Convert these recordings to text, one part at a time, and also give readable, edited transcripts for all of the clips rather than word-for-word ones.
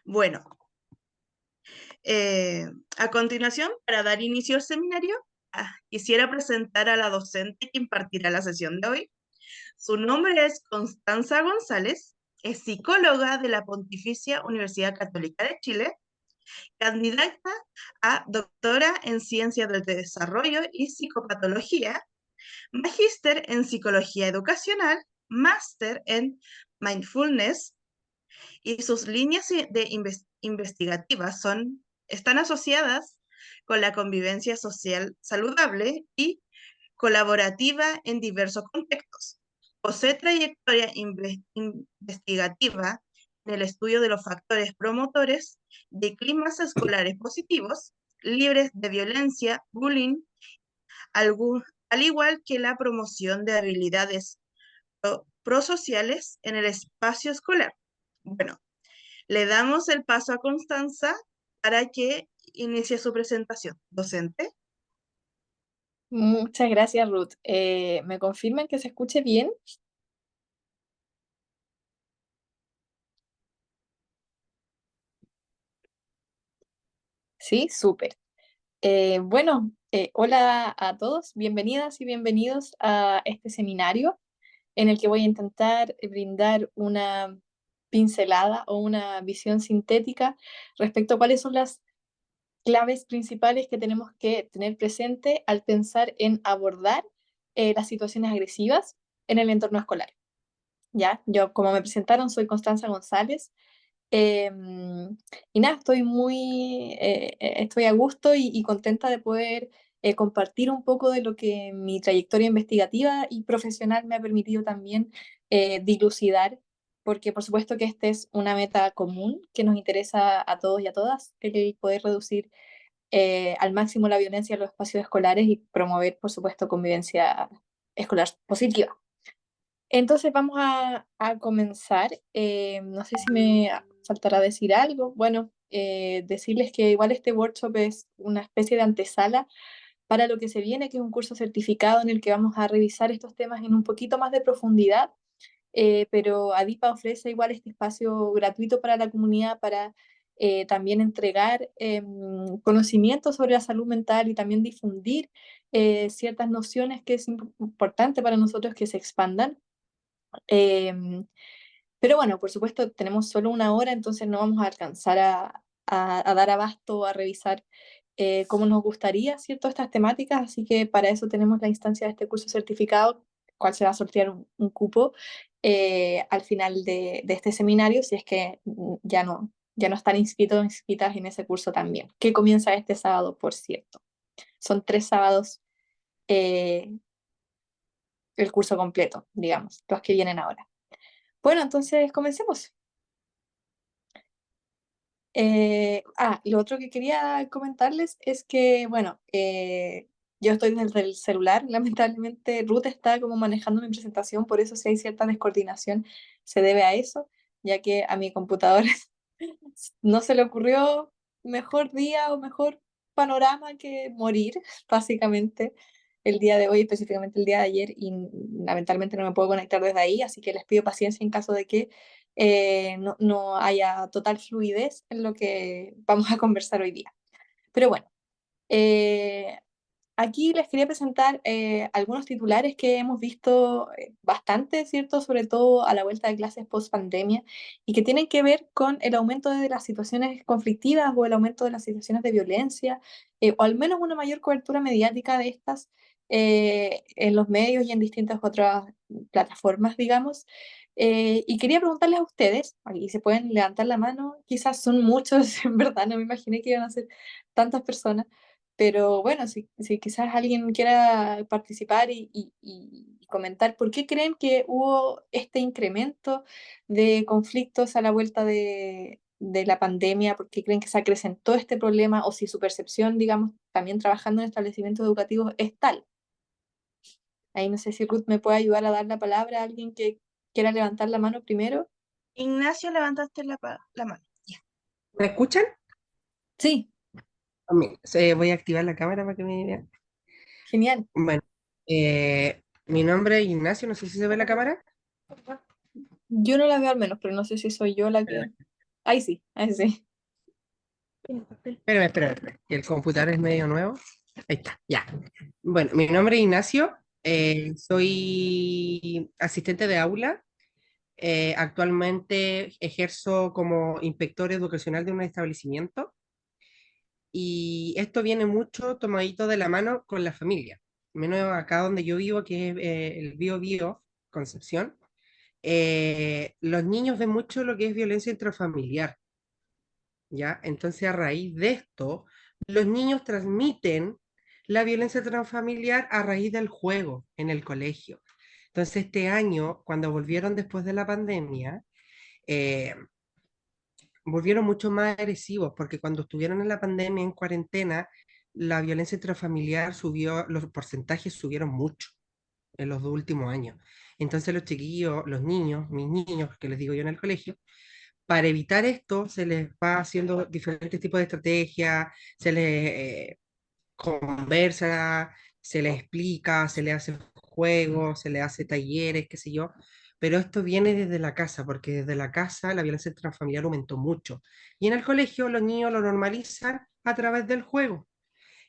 Bueno, eh, a continuación, para dar inicio al seminario, quisiera presentar a la docente que impartirá la sesión de hoy. Su nombre es Constanza González, es psicóloga de la Pontificia Universidad Católica de Chile, candidata a doctora en Ciencias del Desarrollo y Psicopatología, magíster en Psicología Educacional, máster en Mindfulness, y sus líneas investigativas están asociadas con la convivencia social saludable y colaborativa en diversos contextos. Posee trayectoria investigativa en el estudio de los factores promotores de climas escolares positivos, libres de violencia, bullying, al igual que la promoción de habilidades prosociales en el espacio escolar. Bueno, le damos el paso a Constanza para que inicie su presentación. Docente. Muchas gracias, Ruth. ¿Me confirman que se escuche bien? Sí, súper. Hola a todos, bienvenidas y bienvenidos a este seminario en el que voy a intentar brindar una pincelada o una visión sintética respecto a cuáles son las claves principales que tenemos que tener presente al pensar en abordar las situaciones agresivas en el entorno escolar. Ya, yo como me presentaron soy Constanza González. Y nada, estoy a gusto y contenta de poder compartir un poco de lo que mi trayectoria investigativa y profesional me ha permitido también dilucidar, porque por supuesto que esta es una meta común que nos interesa a todos y a todas, el poder reducir al máximo la violencia en los espacios escolares y promover, por supuesto, convivencia escolar positiva. Entonces vamos a comenzar. No sé si me faltará decir algo. Bueno, decirles que igual este workshop es una especie de antesala para lo que se viene, que es un curso certificado en el que vamos a revisar estos temas en un poquito más de profundidad, pero ADIPA ofrece igual este espacio gratuito para la comunidad para también entregar conocimientos sobre la salud mental y también difundir ciertas nociones que es importante para nosotros que se expandan. Em, pero bueno, por supuesto, tenemos solo una hora, entonces no vamos a alcanzar a dar abasto, a revisar cómo nos gustaría, ¿cierto? Estas temáticas, así que para eso tenemos la instancia de este curso certificado, cual se va a sortear un cupo al final de este seminario, si es que ya no están inscritos o inscritas en ese curso también, que comienza este sábado, por cierto. Son 3 sábados el curso completo, digamos, los que vienen ahora. Bueno, entonces comencemos. Lo otro que quería comentarles es que, bueno, yo estoy desde el celular, lamentablemente Ruth está como manejando mi presentación, por eso si hay cierta descoordinación se debe a eso, ya que a mi computadora no se le ocurrió mejor día o mejor panorama que morir, básicamente, el día de hoy, específicamente el día de ayer, y lamentablemente no me puedo conectar desde ahí, así que les pido paciencia en caso de que no haya total fluidez en lo que vamos a conversar hoy día. Pero bueno, eh, aquí les quería presentar algunos titulares que hemos visto bastante, ¿cierto? Sobre todo a la vuelta de clases post pandemia y que tienen que ver con el aumento de las situaciones conflictivas o el aumento de las situaciones de violencia, o al menos una mayor cobertura mediática de estas en los medios y en distintas otras plataformas, digamos. Y quería preguntarles a ustedes, aquí se pueden levantar la mano, quizás son muchos, en verdad, no me imaginé que iban a ser tantas personas, pero bueno, si quizás alguien quiera participar y comentar por qué creen que hubo este incremento de conflictos a la vuelta de la pandemia, por qué creen que se acrecentó este problema o si su percepción, digamos, también trabajando en establecimientos educativos es tal. Ahí no sé si Ruth me puede ayudar a dar la palabra a alguien que quiera levantar la mano primero. Ignacio, levantaste la mano. Ya. ¿Me escuchan? Sí, Voy a activar la cámara para que me vean. genial. Bueno, mi nombre es Ignacio, no sé si se ve la cámara. Yo no la veo al menos, pero no sé si soy yo la que... Ahí sí, ahí sí. Espérame, que el computador es medio nuevo. Ahí está, ya. Bueno, mi nombre es Ignacio, soy asistente de aula. Actualmente ejerzo como inspector educacional de un establecimiento y esto viene mucho tomadito de la mano con la familia. Menos acá donde yo vivo, que es el Bío, Concepción. Los niños ven mucho lo que es violencia intrafamiliar, ¿ya? Entonces, a raíz de esto, los niños transmiten la violencia intrafamiliar a raíz del juego en el colegio. Entonces, este año, cuando volvieron después de la pandemia, eh, volvieron mucho más agresivos, porque cuando estuvieron en la pandemia, en cuarentena, la violencia intrafamiliar subió, los porcentajes subieron mucho en los 2 últimos años. Entonces los chiquillos, los niños, mis niños, que les digo yo en el colegio, para evitar esto se les va haciendo diferentes tipos de estrategias, se les conversa, se les explica, se les hace juegos, se les hace talleres, qué sé yo, pero esto viene desde la casa, porque desde la casa la violencia intrafamiliar aumentó mucho. Y en el colegio los niños lo normalizan a través del juego.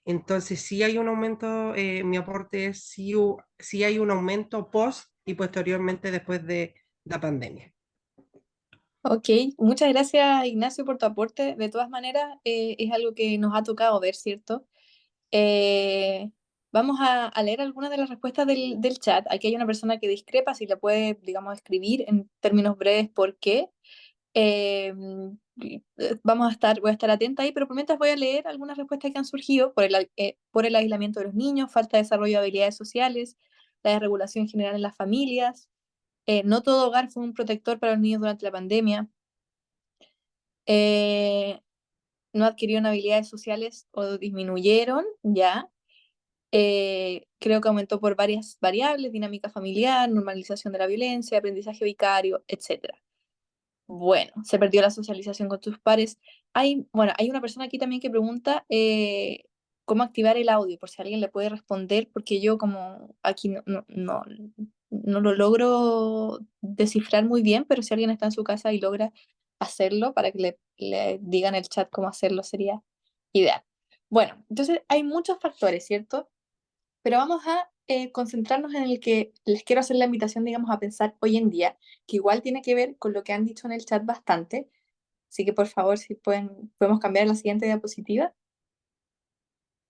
Entonces, sí hay un aumento, mi aporte es sí hay un aumento post y posteriormente después de la pandemia. Ok, muchas gracias Ignacio por tu aporte. De todas maneras, es algo que nos ha tocado ver, ¿cierto? Eh, Vamos a leer algunas de las respuestas del chat. Aquí hay una persona que discrepa, si le puede, digamos, escribir en términos breves por qué. Voy a estar atenta ahí, pero por mientras voy a leer algunas respuestas que han surgido por el aislamiento de los niños, falta de desarrollo de habilidades sociales, la desregulación general en las familias, no todo hogar fue un protector para los niños durante la pandemia, eh, no adquirieron habilidades sociales o disminuyeron, ya. Creo que aumentó por varias variables, dinámica familiar, normalización de la violencia, aprendizaje vicario, etcétera. Bueno, se perdió la socialización con tus pares. Hay una persona aquí también que pregunta cómo activar el audio, por si alguien le puede responder, porque yo como aquí no lo logro descifrar muy bien, pero si alguien está en su casa y logra hacerlo para que le digan en el chat cómo hacerlo, sería ideal. Bueno, entonces hay muchos factores, ¿cierto? Pero vamos a concentrarnos en el que les quiero hacer la invitación, digamos, a pensar hoy en día, que igual tiene que ver con lo que han dicho en el chat bastante. Así que por favor, si pueden, podemos cambiar a la siguiente diapositiva.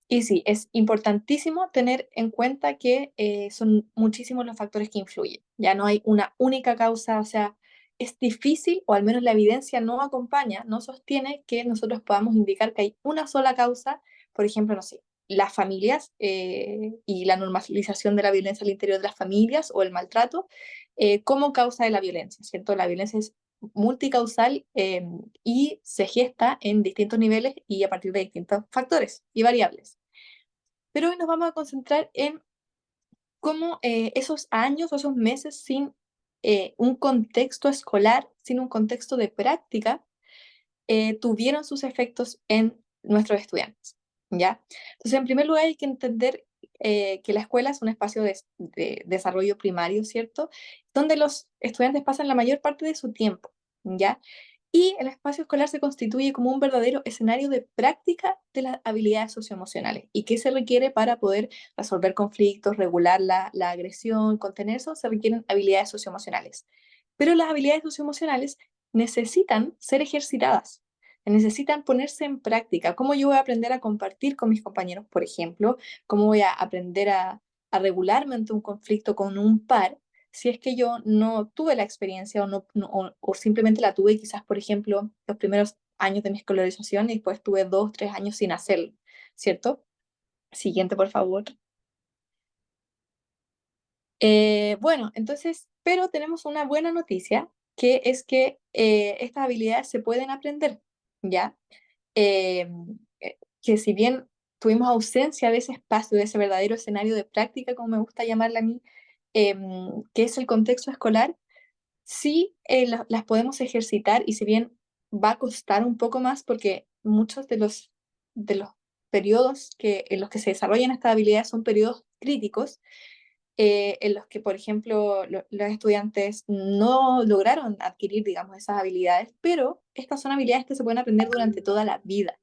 Y sí, es importantísimo tener en cuenta que son muchísimos los factores que influyen. Ya no hay una única causa, o sea, es difícil, o al menos la evidencia no acompaña, no sostiene que nosotros podamos indicar que hay una sola causa, por ejemplo, no sé, las familias y la normalización de la violencia al interior de las familias o el maltrato como causa de la violencia, ¿cierto? La violencia es multicausal y se gesta en distintos niveles y a partir de distintos factores y variables. Pero hoy nos vamos a concentrar en cómo esos años o esos meses sin un contexto escolar, sin un contexto de práctica, tuvieron sus efectos en nuestros estudiantes, ¿ya? Entonces, en primer lugar, hay que entender que la escuela es un espacio de desarrollo primario, ¿cierto? Donde los estudiantes pasan la mayor parte de su tiempo, ¿ya? Y el espacio escolar se constituye como un verdadero escenario de práctica de las habilidades socioemocionales. ¿Y qué se requiere para poder resolver conflictos, regular la agresión, contener eso? Se requieren habilidades socioemocionales. Pero las habilidades socioemocionales necesitan ser ejercitadas, necesitan ponerse en práctica. ¿Cómo yo voy a aprender a compartir con mis compañeros, por ejemplo? ¿Cómo voy a aprender a regularme ante un conflicto con un par si es que yo no tuve la experiencia o simplemente la tuve quizás, por ejemplo, los primeros años de mi escolarización y después tuve 2, 3 años sin hacerlo, ¿cierto? Siguiente, por favor. Bueno, entonces, pero tenemos una buena noticia, que es que estas habilidades se pueden aprender, ¿ya? Eh, que si bien tuvimos ausencia de ese espacio, de ese verdadero escenario de práctica, como me gusta llamarla a mí, que es el contexto escolar, sí las podemos ejercitar y si bien va a costar un poco más porque muchos de los periodos en los que se desarrollan estas habilidades son periodos críticos, en los que, por ejemplo, los estudiantes no lograron adquirir, digamos, esas habilidades, pero estas son habilidades que se pueden aprender durante toda la vida,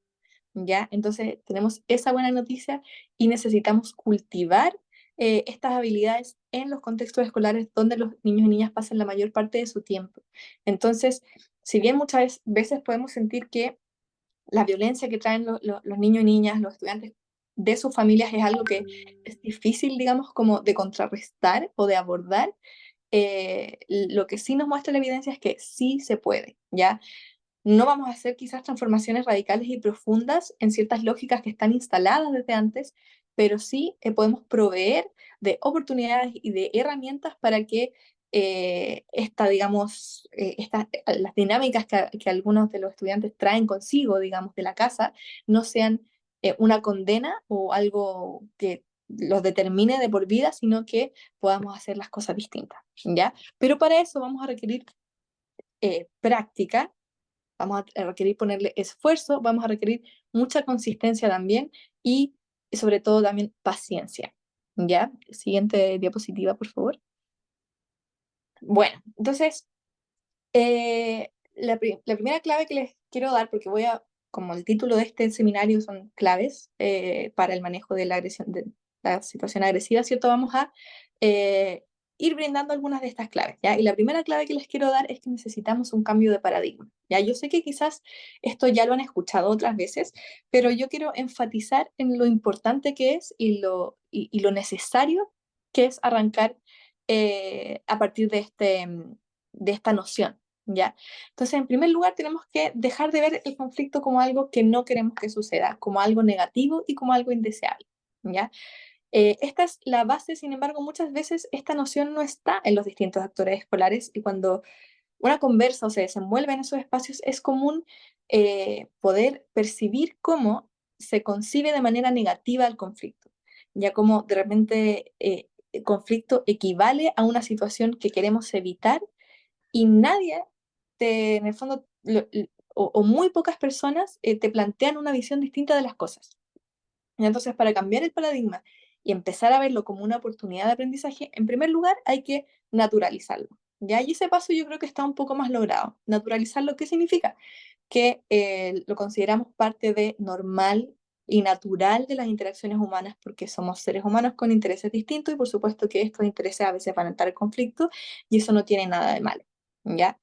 ¿ya? Entonces, tenemos esa buena noticia y necesitamos cultivar estas habilidades en los contextos escolares donde los niños y niñas pasan la mayor parte de su tiempo. Entonces, si bien muchas veces podemos sentir que la violencia que traen los niños y niñas, los estudiantes de sus familias es algo que es difícil, digamos, como de contrarrestar o de abordar. Lo que sí nos muestra la evidencia es que sí se puede, ¿ya? No vamos a hacer quizás transformaciones radicales y profundas en ciertas lógicas que están instaladas desde antes, pero sí podemos proveer de oportunidades y de herramientas para que digamos, las dinámicas que algunos de los estudiantes traen consigo, digamos, de la casa, no sean una condena o algo que los determine de por vida, sino que podamos hacer las cosas distintas, ¿ya? Pero para eso vamos a requerir práctica, vamos a requerir ponerle esfuerzo, vamos a requerir mucha consistencia también y sobre todo también paciencia. ¿Ya? Siguiente diapositiva, por favor. Bueno, entonces, la primera clave que les quiero dar, porque como el título de este seminario son claves para el manejo de la agresión, de la situación agresiva, ¿cierto? Vamos a ir brindando algunas de estas claves, ¿ya? Y la primera clave que les quiero dar es que necesitamos un cambio de paradigma, ¿ya? Yo sé que quizás esto ya lo han escuchado otras veces, pero yo quiero enfatizar en lo importante que es y lo necesario que es arrancar a partir de esta noción, ¿ya? Entonces, en primer lugar, tenemos que dejar de ver el conflicto como algo que no queremos que suceda, como algo negativo y como algo indeseable, ¿ya? Esta es la base, sin embargo, muchas veces esta noción no está en los distintos actores escolares y cuando una conversa o se desenvuelve en esos espacios es común poder percibir cómo se concibe de manera negativa el conflicto, ya como de repente el conflicto equivale a una situación que queremos evitar y nadie, en el fondo, o muy pocas personas te plantean una visión distinta de las cosas. Y entonces, para cambiar el paradigma y empezar a verlo como una oportunidad de aprendizaje, en primer lugar hay que naturalizarlo. Ya, y ese paso yo creo que está un poco más logrado. Naturalizarlo, ¿qué significa? Que lo consideramos parte de normal y natural de las interacciones humanas porque somos seres humanos con intereses distintos y por supuesto que estos intereses a veces van a entrar en conflicto y eso no tiene nada de malo. ¿Ya?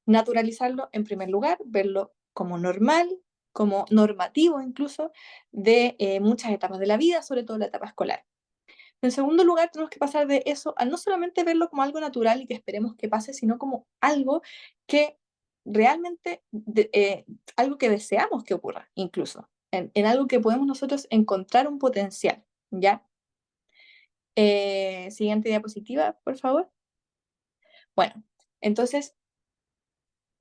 Naturalizarlo en primer lugar, verlo como normal, como normativo incluso, de muchas etapas de la vida, sobre todo la etapa escolar. En segundo lugar, tenemos que pasar de eso a no solamente verlo como algo natural y que esperemos que pase, sino como algo que realmente, algo que deseamos que ocurra, incluso, en algo que podemos nosotros encontrar un potencial, ¿ya? Siguiente diapositiva, por favor. Bueno, entonces,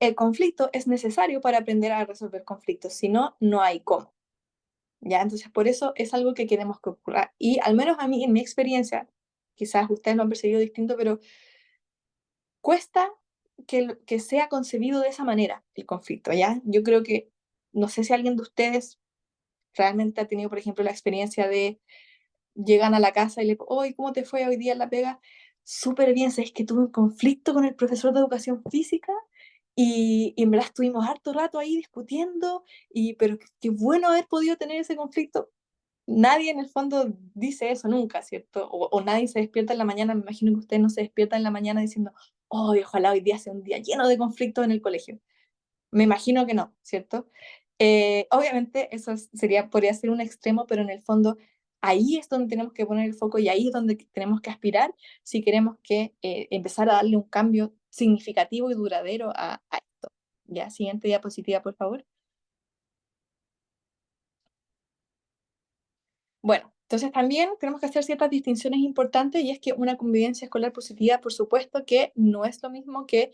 el conflicto es necesario para aprender a resolver conflictos, si no, no hay cómo. ¿Ya? Entonces, por eso es algo que queremos que ocurra. Y al menos a mí, en mi experiencia, quizás ustedes lo han percibido distinto, pero cuesta que sea concebido de esa manera el conflicto, ¿ya? Yo creo que, no sé si alguien de ustedes realmente ha tenido, por ejemplo, la experiencia de llegan a la casa y le, oye, ¿cómo te fue hoy día en la pega? Súper bien, sabes que tuve un conflicto con el profesor de educación física y en verdad estuvimos harto rato ahí discutiendo, pero qué bueno haber podido tener ese conflicto. Nadie en el fondo dice eso nunca, ¿cierto? O nadie se despierta en la mañana, me imagino que usted no se despierta en la mañana diciendo, oh, ojalá hoy día sea un día lleno de conflictos en el colegio. Me imagino que no, ¿cierto? Obviamente eso podría ser un extremo, pero en el fondo ahí es donde tenemos que poner el foco y ahí es donde tenemos que aspirar si queremos que empezar a darle un cambio significativo y duradero a esto. Ya, siguiente diapositiva, por favor. Bueno, entonces también tenemos que hacer ciertas distinciones importantes y es que una convivencia escolar positiva, por supuesto que no es lo mismo que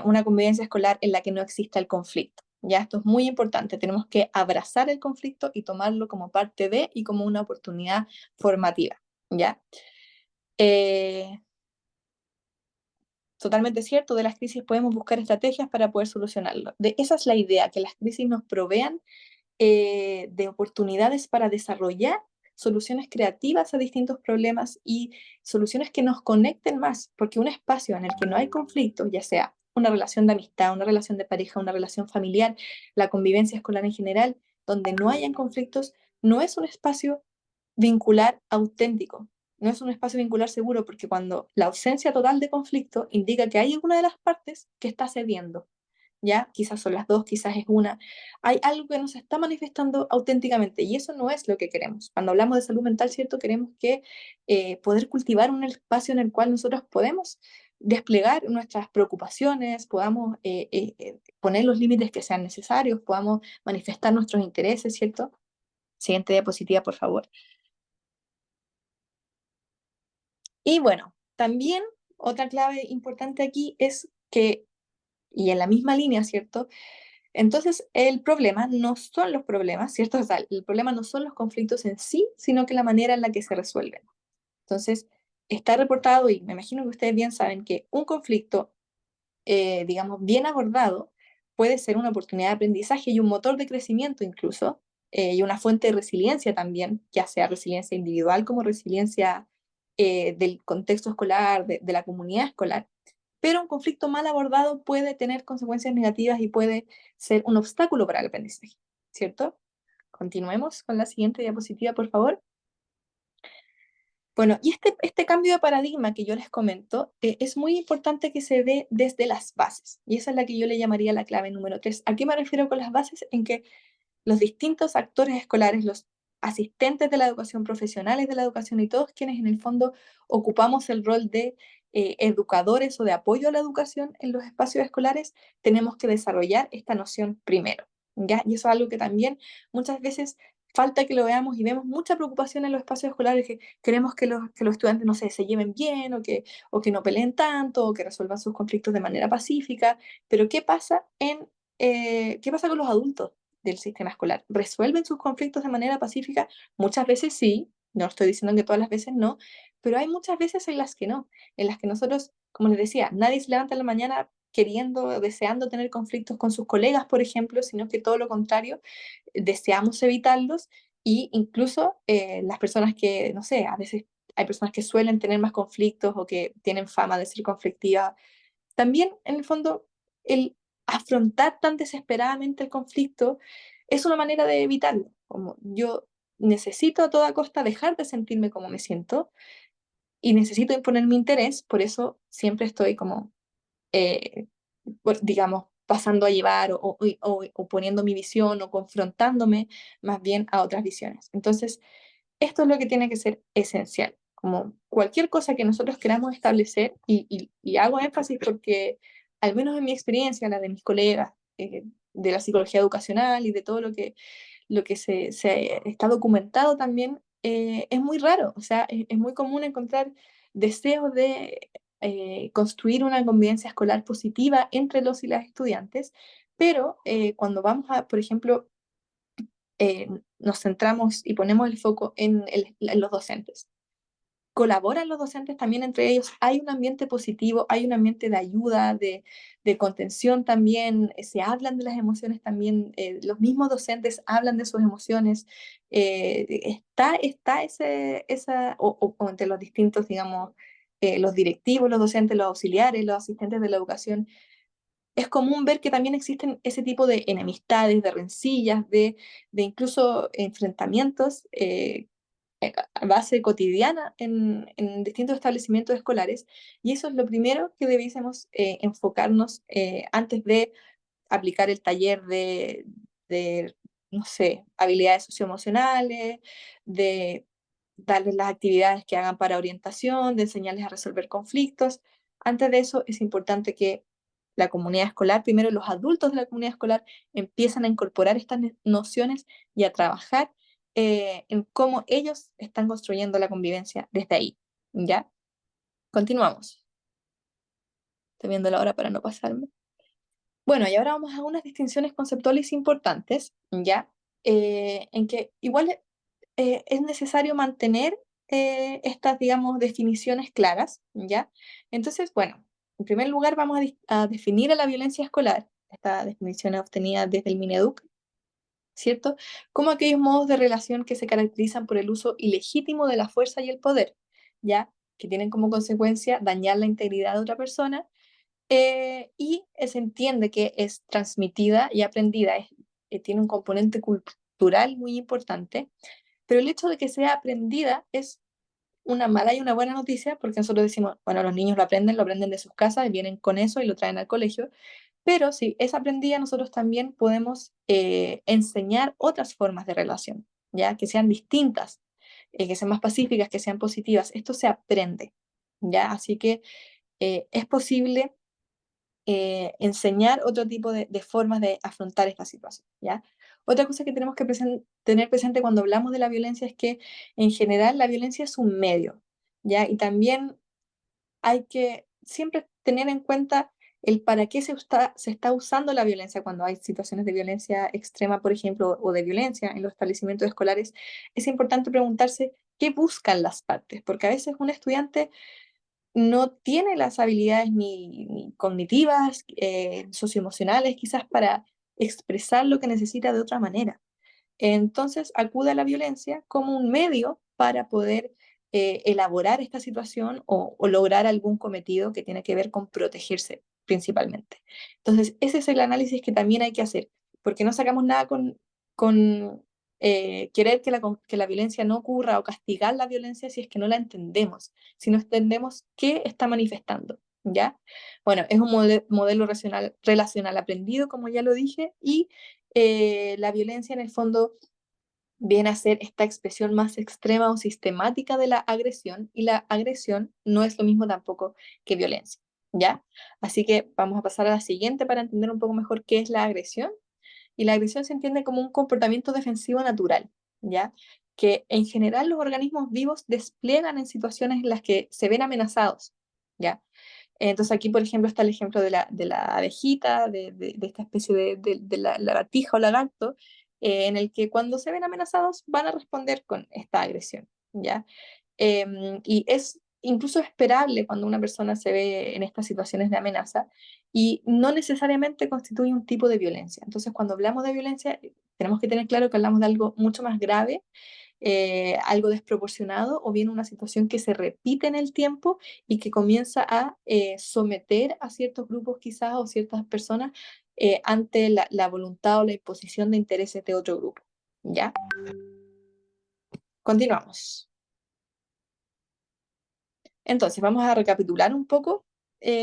una convivencia escolar en la que no exista el conflicto. Ya, esto es muy importante. Tenemos que abrazar el conflicto y tomarlo como parte de y como una oportunidad formativa. ¿Ya? Eh, Totalmente cierto, de las crisis podemos buscar estrategias para poder solucionarlo. Esa es la idea, que las crisis nos provean de oportunidades para desarrollar soluciones creativas a distintos problemas y soluciones que nos conecten más, porque un espacio en el que no hay conflictos, ya sea una relación de amistad, una relación de pareja, una relación familiar, la convivencia escolar en general, donde no hayan conflictos, no es un espacio vincular auténtico, no es un espacio vincular seguro, porque cuando la ausencia total de conflicto indica que hay una de las partes que está cediendo, ¿ya? Quizás son las dos, quizás es una. Hay algo que nos está manifestando auténticamente y eso no es lo que queremos. Cuando hablamos de salud mental, ¿cierto? Queremos que poder cultivar un espacio en el cual nosotros podemos desplegar nuestras preocupaciones, podamos poner los límites que sean necesarios, podamos manifestar nuestros intereses, ¿cierto? Siguiente diapositiva, por favor. Y bueno, también otra clave importante aquí es que, y en la misma línea, ¿cierto? Entonces, el problema no son los problemas, ¿cierto? O sea, el problema no son los conflictos en sí, sino que la manera en la que se resuelven. Entonces, está reportado, y me imagino que ustedes bien saben, que un conflicto, digamos, bien abordado, puede ser una oportunidad de aprendizaje y un motor de crecimiento incluso, y una fuente de resiliencia también, ya sea resiliencia individual como resiliencia del contexto escolar, de la comunidad escolar. Pero un conflicto mal abordado puede tener consecuencias negativas y puede ser un obstáculo para el aprendizaje, ¿cierto? Continuemos con la siguiente diapositiva, por favor. Bueno, y este cambio de paradigma que yo les comento es muy importante que se dé desde las bases. Y esa es la que yo le llamaría la clave número 3. ¿A qué me refiero con las bases? En que los distintos actores escolares, los asistentes de la educación, profesionales de la educación y todos quienes en el fondo ocupamos el rol de educadores o de apoyo a la educación en los espacios escolares, tenemos que desarrollar esta noción primero, ¿ya? Y eso es algo que también muchas veces falta que lo veamos y vemos mucha preocupación en los espacios escolares, que queremos que los estudiantes, no sé, se lleven bien o que no peleen tanto o que resuelvan sus conflictos de manera pacífica, pero ¿qué pasa con los adultos del sistema escolar? ¿Resuelven sus conflictos de manera pacífica? Muchas veces sí, no estoy diciendo que todas las veces no, pero hay muchas veces en las que nosotros, como les decía, nadie se levanta en la mañana queriendo, deseando tener conflictos con sus colegas, por ejemplo, sino que todo lo contrario, deseamos evitarlos y incluso las personas que, no sé, a veces hay personas que suelen tener más conflictos o que tienen fama de ser conflictivas. También, en el fondo, el afrontar tan desesperadamente el conflicto es una manera de evitarlo. Como yo necesito a toda costa dejar de sentirme como me siento y necesito imponer mi interés, por eso siempre estoy como, eh, digamos, pasando a llevar o poniendo mi visión o confrontándome más bien a otras visiones. Entonces, esto es lo que tiene que ser esencial. Como cualquier cosa que nosotros queramos establecer, y hago énfasis porque, al menos en mi experiencia, la de mis colegas, de la psicología educacional y de todo lo que se está documentado también, es muy raro. O sea, es muy común encontrar deseos de construir una convivencia escolar positiva entre los y las estudiantes, pero cuando vamos a, por ejemplo, nos centramos y ponemos el foco en los docentes. Colaboran los docentes también entre ellos, hay un ambiente positivo, hay un ambiente de ayuda, de contención también, se hablan de las emociones también, los mismos docentes hablan de sus emociones, está o entre los distintos, digamos, los directivos, los docentes, los auxiliares, los asistentes de la educación, es común ver que también existen ese tipo de enemistades, de rencillas, de incluso enfrentamientos a base cotidiana en distintos establecimientos escolares. Y eso es lo primero que debiésemos enfocarnos antes de aplicar el taller de, no sé, habilidades socioemocionales, de darles las actividades que hagan para orientación, de enseñarles a resolver conflictos. Antes de eso es importante que la comunidad escolar, primero los adultos de la comunidad escolar, empiezan a incorporar estas nociones y a trabajar en cómo ellos están construyendo la convivencia desde ahí. ¿Ya? Continuamos. Estoy viendo la hora para no pasarme. Bueno, y ahora vamos a unas distinciones conceptuales importantes, ¿ya? En que igual es necesario mantener estas, digamos, definiciones claras, ¿ya? Entonces, bueno, en primer lugar vamos a definir a la violencia escolar. Esta definición es obtenida desde el Mineduc. ¿cierto? Como aquellos modos de relación que se caracterizan por el uso ilegítimo de la fuerza y el poder, ¿ya? Que tienen como consecuencia dañar la integridad de otra persona, y se entiende que es transmitida y aprendida, tiene un componente cultural muy importante, pero el hecho de que sea aprendida es una mala y una buena noticia, porque nosotros decimos, bueno, los niños lo aprenden de sus casas y vienen con eso y lo traen al colegio, pero si es aprendida, nosotros también podemos enseñar otras formas de relación, ¿ya? Que sean distintas, que sean más pacíficas, que sean positivas. Esto se aprende, ¿ya? Así que es posible enseñar otro tipo de formas de afrontar esta situación, ¿ya? Otra cosa que tenemos que tener presente cuando hablamos de la violencia es que en general la violencia es un medio, ¿ya? Y también hay que siempre tener en cuenta el para qué se está usando la violencia cuando hay situaciones de violencia extrema, por ejemplo, o de violencia en los establecimientos escolares. Es importante preguntarse qué buscan las partes, porque a veces un estudiante no tiene las habilidades ni cognitivas, socioemocionales, quizás para expresar lo que necesita de otra manera. Entonces acude a la violencia como un medio para poder elaborar esta situación o lograr algún cometido que tiene que ver con protegerse principalmente. Entonces, ese es el análisis que también hay que hacer, porque no sacamos nada con querer que la violencia no ocurra o castigar la violencia si es que no la entendemos, si no entendemos qué está manifestando. ¿Ya? Bueno, es un modelo relacional aprendido, como ya lo dije, y la violencia en el fondo viene a ser esta expresión más extrema o sistemática de la agresión, y la agresión no es lo mismo tampoco que violencia, ¿ya? Así que vamos a pasar a la siguiente para entender un poco mejor qué es la agresión. Y la agresión se entiende como un comportamiento defensivo natural, ¿ya? Que en general los organismos vivos despliegan en situaciones en las que se ven amenazados, ¿ya? Entonces aquí, por ejemplo, está el ejemplo de la abejita, de esta especie de la lagartija o lagarto, en el que cuando se ven amenazados van a responder con esta agresión, ¿ya? Y es incluso esperable cuando una persona se ve en estas situaciones de amenaza y no necesariamente constituye un tipo de violencia. Entonces, cuando hablamos de violencia, tenemos que tener claro que hablamos de algo mucho más grave, algo desproporcionado, o bien una situación que se repite en el tiempo y que comienza a someter a ciertos grupos quizás o ciertas personas ante la voluntad o la imposición de intereses de otro grupo. ¿Ya? Continuamos. Entonces, vamos a recapitular un poco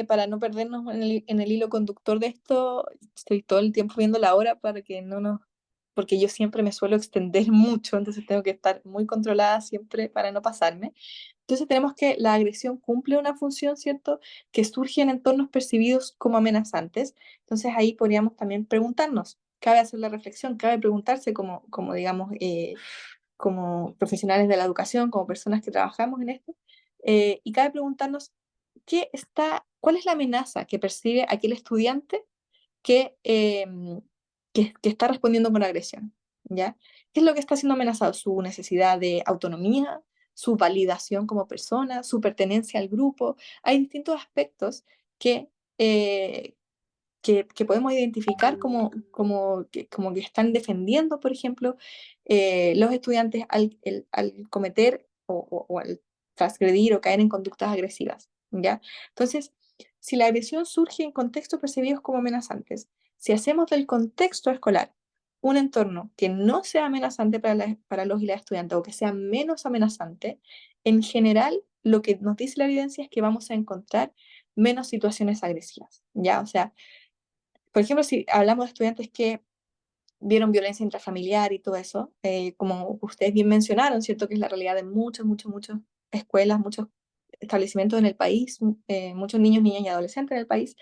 para no perdernos en el hilo conductor de esto. Estoy todo el tiempo viendo la hora para que no nos... porque yo siempre me suelo extender mucho, entonces tengo que estar muy controlada siempre para no pasarme. Entonces tenemos que la agresión cumple una función, ¿cierto?, que surge en entornos percibidos como amenazantes. Entonces ahí podríamos también preguntarnos, cabe hacer la reflexión, cabe preguntarse como digamos, como profesionales de la educación, como personas que trabajamos en esto, y cabe preguntarnos cuál es la amenaza que percibe aquel estudiante que, que está respondiendo con agresión, ¿ya? ¿Qué es lo que está siendo amenazado? Su necesidad de autonomía, su validación como persona, su pertenencia al grupo. Hay distintos aspectos que, eh, que podemos identificar como que están defendiendo, por ejemplo, los estudiantes al cometer o al transgredir o caer en conductas agresivas, ¿ya? Entonces, si la agresión surge en contextos percibidos como amenazantes, si hacemos del contexto escolar un entorno que no sea amenazante para los y las estudiantes o que sea menos amenazante, en general lo que nos dice la evidencia es que vamos a encontrar menos situaciones agresivas, ¿ya? O sea, por ejemplo, si hablamos de estudiantes que vieron violencia intrafamiliar y todo eso, como ustedes bien mencionaron, ¿cierto? Que es la realidad de muchas escuelas, muchos establecimientos en el país, muchos niños, niñas y adolescentes en el país.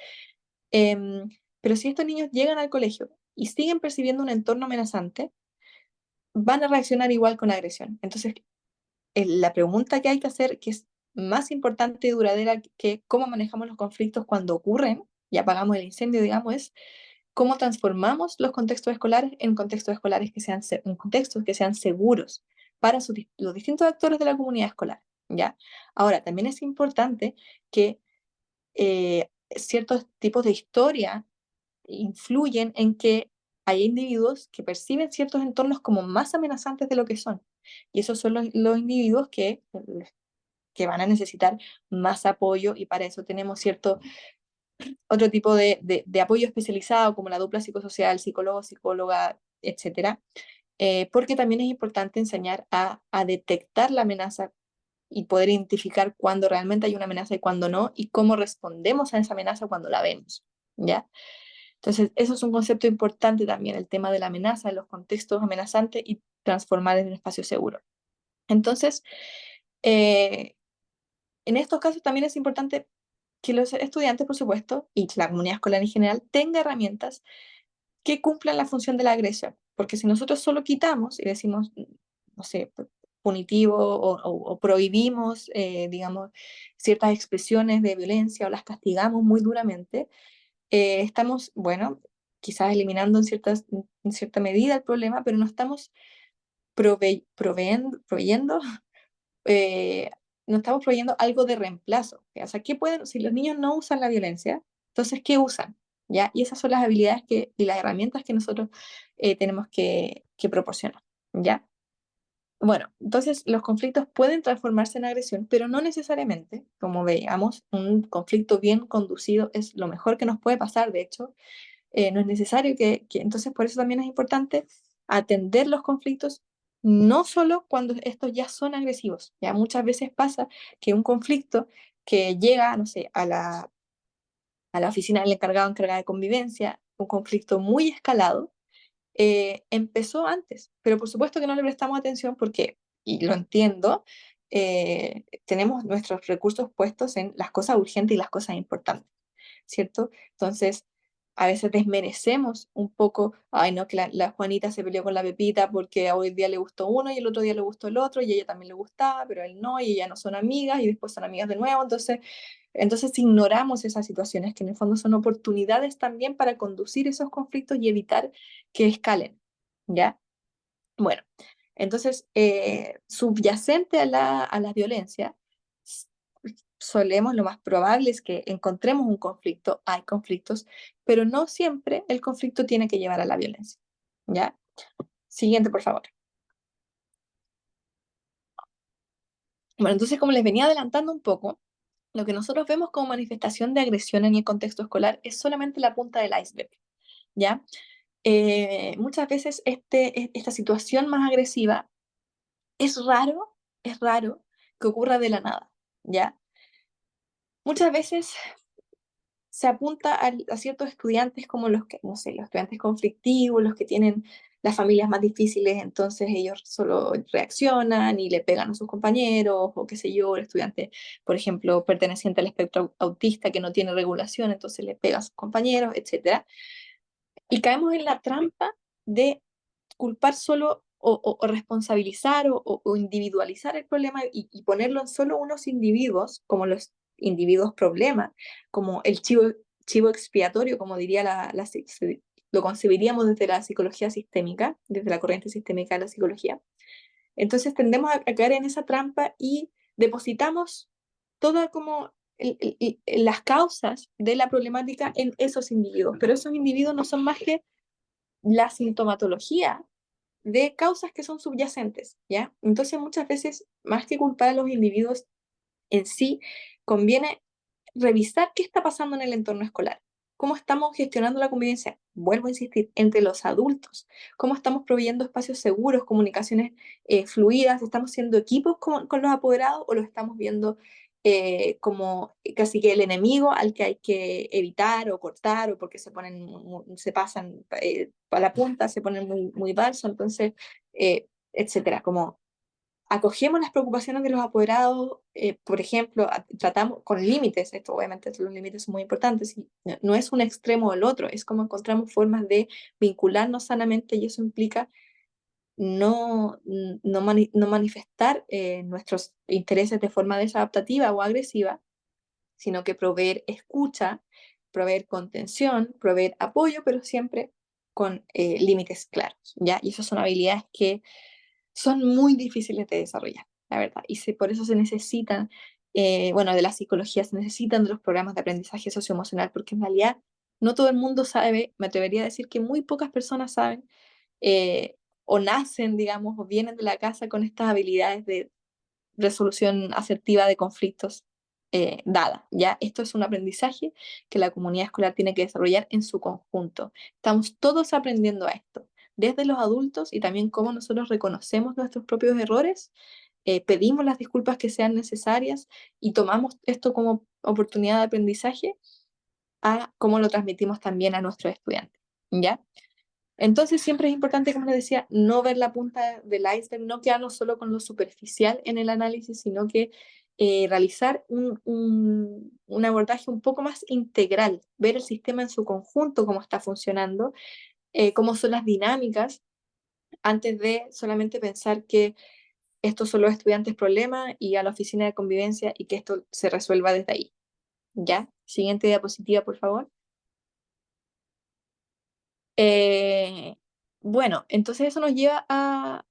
Em, pero si estos niños llegan al colegio y siguen percibiendo un entorno amenazante, van a reaccionar igual con agresión. Entonces, la pregunta que hay que hacer, que es más importante y duradera que cómo manejamos los conflictos cuando ocurren y apagamos el incendio, digamos, es cómo transformamos los contextos escolares en contextos escolares en contextos que sean seguros para los distintos actores de la comunidad escolar, ¿ya? Ahora, también es importante que ciertos tipos de historia influyen en que hay individuos que perciben ciertos entornos como más amenazantes de lo que son. Y esos son los individuos que van a necesitar más apoyo, y para eso tenemos otro tipo de apoyo especializado, como la dupla psicosocial, psicólogo, psicóloga, etcétera. Porque también es importante enseñar a detectar la amenaza y poder identificar cuándo realmente hay una amenaza y cuándo no, y cómo respondemos a esa amenaza cuando la vemos, ¿ya? Entonces, eso es un concepto importante también, el tema de la amenaza en los contextos amenazantes y transformar en un espacio seguro. Entonces, eh, en estos casos también es importante que los estudiantes, por supuesto, y la comunidad escolar en general, tenga herramientas que cumplan la función de la agresión. Porque si nosotros solo quitamos y decimos, no sé, punitivo o prohibimos, digamos, ciertas expresiones de violencia o las castigamos muy duramente, estamos, bueno, quizás eliminando en cierta medida el problema, pero no estamos proveyendo eh, no estamos proveyendo algo de reemplazo. ¿Ya? O sea, ¿qué pueden, si los niños no usan la violencia, entonces, ¿qué usan? ¿Ya? Y esas son las habilidades y las herramientas que nosotros tenemos que proporcionar. ¿Ya? Bueno, entonces los conflictos pueden transformarse en agresión, pero no necesariamente. Como veamos, un conflicto bien conducido es lo mejor que nos puede pasar. De hecho, no es necesario entonces por eso también es importante atender los conflictos, no solo cuando estos ya son agresivos. Ya muchas veces pasa que un conflicto que llega, no sé, a la oficina del encargado encargada de convivencia, un conflicto muy escalado, empezó antes, pero por supuesto que no le prestamos atención porque, y lo entiendo, tenemos nuestros recursos puestos en las cosas urgentes y las cosas importantes, ¿cierto? Entonces, a veces desmerecemos un poco, ay no, que la Juanita se peleó con la Pepita porque hoy día le gustó uno y el otro día le gustó el otro y a ella también le gustaba, pero a él no, y ella no son amigas y después son amigas de nuevo, entonces ignoramos esas situaciones que en el fondo son oportunidades también para conducir esos conflictos y evitar que escalen, ¿ya? Bueno, entonces, subyacente a la violencia, lo más probable es que encontremos un conflicto, hay conflictos, pero no siempre el conflicto tiene que llevar a la violencia, ¿ya? Siguiente, por favor. Bueno, entonces, como les venía adelantando un poco, lo que nosotros vemos como manifestación de agresión en el contexto escolar es solamente la punta del iceberg, ¿ya? Muchas veces esta situación más agresiva es raro que ocurra de la nada, ¿ya? Muchas veces se apunta a ciertos estudiantes como los que, no sé, los estudiantes conflictivos, los que tienen las familias más difíciles, entonces ellos solo reaccionan y le pegan a sus compañeros, o qué sé yo, el estudiante, por ejemplo, perteneciente al espectro autista que no tiene regulación, entonces le pega a sus compañeros, etc. Y caemos en la trampa de culpar solo o responsabilizar o individualizar el problema y ponerlo en solo unos individuos, como los individuos problema, como el chivo expiatorio, como diría lo concebiríamos desde la psicología sistémica, desde la corriente sistémica de la psicología. Entonces tendemos a caer en esa trampa y depositamos todo como las causas de la problemática en esos individuos, pero esos individuos no son más que la sintomatología de causas que son subyacentes, ¿ya? Entonces muchas veces, más que culpar a los individuos en sí, conviene revisar qué está pasando en el entorno escolar, cómo estamos gestionando la convivencia, vuelvo a insistir, entre los adultos, cómo estamos proveyendo espacios seguros, comunicaciones fluidas, estamos siendo equipos con los apoderados o los estamos viendo como casi que el enemigo al que hay que evitar o cortar o porque se pasan a la punta, se ponen muy balso, entonces, etcétera, como acogemos las preocupaciones de los apoderados, por ejemplo, tratamos con límites, esto obviamente los límites son muy importantes, y no es un extremo o el otro, es como encontramos formas de vincularnos sanamente y eso implica no manifestar nuestros intereses de forma desadaptativa o agresiva, sino que proveer escucha, proveer contención, proveer apoyo, pero siempre con límites claros, ¿ya? Y esas son habilidades que son muy difíciles de desarrollar, la verdad. Por eso se necesitan, bueno, de la psicología, se necesitan de los programas de aprendizaje socioemocional, porque en realidad no todo el mundo sabe, me atrevería a decir que muy pocas personas saben, o nacen, digamos, o vienen de la casa con estas habilidades de resolución asertiva de conflictos dada, ¿ya? Esto es un aprendizaje que la comunidad escolar tiene que desarrollar en su conjunto. Estamos todos aprendiendo a esto, desde los adultos y también cómo nosotros reconocemos nuestros propios errores, pedimos las disculpas que sean necesarias y tomamos esto como oportunidad de aprendizaje a cómo lo transmitimos también a nuestros estudiantes, ¿ya? Entonces siempre es importante, como les decía, no ver la punta del iceberg, no quedarnos solo con lo superficial en el análisis, sino que realizar un abordaje un poco más integral, ver el sistema en su conjunto, cómo está funcionando, cómo son las dinámicas, antes de solamente pensar que estos son los estudiantes problema y a la oficina de convivencia y que esto se resuelva desde ahí. ¿Ya? Siguiente diapositiva, por favor. Eh, bueno, entonces eso nos lleva a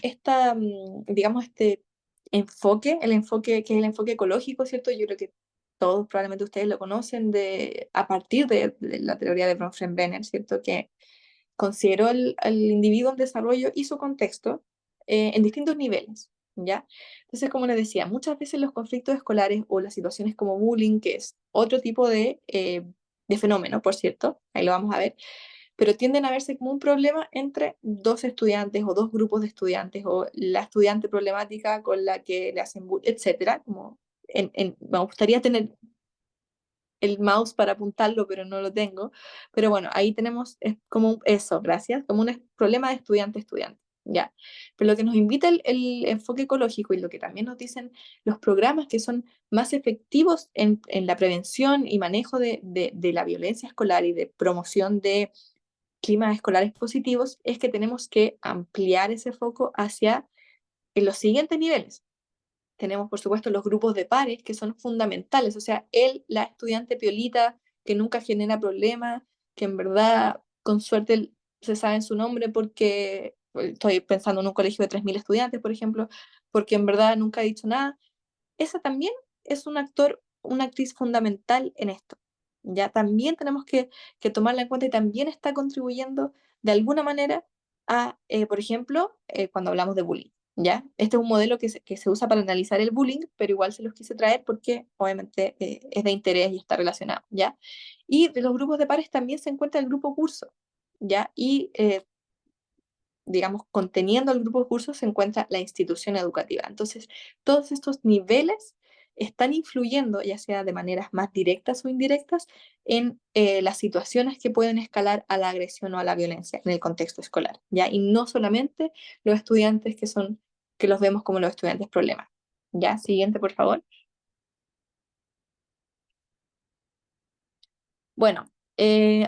esta, digamos, este enfoque, el enfoque que es el enfoque ecológico, ¿cierto? Yo creo que todos probablemente ustedes lo conocen a partir de la teoría de Bronfenbrenner, ¿cierto? Que consideró al individuo en desarrollo y su contexto en distintos niveles, ¿ya? Entonces, como les decía, muchas veces los conflictos escolares o las situaciones como bullying, que es otro tipo de fenómeno, por cierto, ahí lo vamos a ver, pero tienden a verse como un problema entre dos estudiantes o dos grupos de estudiantes o la estudiante problemática con la que le hacen bullying, etcétera, como me gustaría tener el mouse para apuntarlo, pero no lo tengo. Pero bueno, ahí tenemos es como eso, gracias, como un problema de estudiante-estudiante. Ya. Pero lo que nos invita el enfoque ecológico y lo que también nos dicen los programas que son más efectivos en la prevención y manejo de la violencia escolar y de promoción de climas escolares positivos es que tenemos que ampliar ese foco hacia en los siguientes niveles. Tenemos, por supuesto, los grupos de pares que son fundamentales, o sea, la estudiante piolita que nunca genera problemas, que en verdad, con suerte, se sabe su nombre porque estoy pensando en un colegio de 3.000 estudiantes, por ejemplo, porque en verdad nunca ha dicho nada. Esa también es un actor, una actriz fundamental en esto. Ya también tenemos que tomarla en cuenta y también está contribuyendo de alguna manera a, por ejemplo, cuando hablamos de bullying. ¿Ya? Este es un modelo que se usa para analizar el bullying, pero igual se los quise traer porque obviamente es de interés y está relacionado, ¿ya? Y de los grupos de pares también se encuentra el grupo curso, ¿ya? Y digamos, conteniendo el grupo de cursos se encuentra la institución educativa. Entonces, todos estos niveles están influyendo, ya sea de maneras más directas o indirectas, en las situaciones que pueden escalar a la agresión o a la violencia en el contexto escolar, ¿ya? Y no solamente los estudiantes que los vemos como los estudiantes problemas. ¿Ya? Siguiente, por favor. Bueno,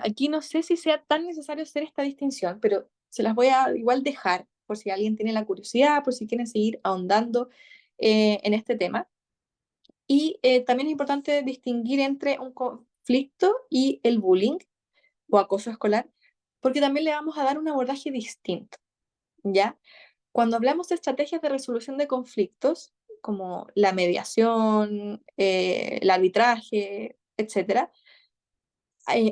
aquí no sé si sea tan necesario hacer esta distinción, pero se las voy a igual dejar por si alguien tiene la curiosidad, por si quieren seguir ahondando en este tema. Y también es importante distinguir entre un conflicto y el bullying o acoso escolar, porque también le vamos a dar un abordaje distinto, ¿ya? Cuando hablamos de estrategias de resolución de conflictos, como la mediación, el arbitraje, etcétera,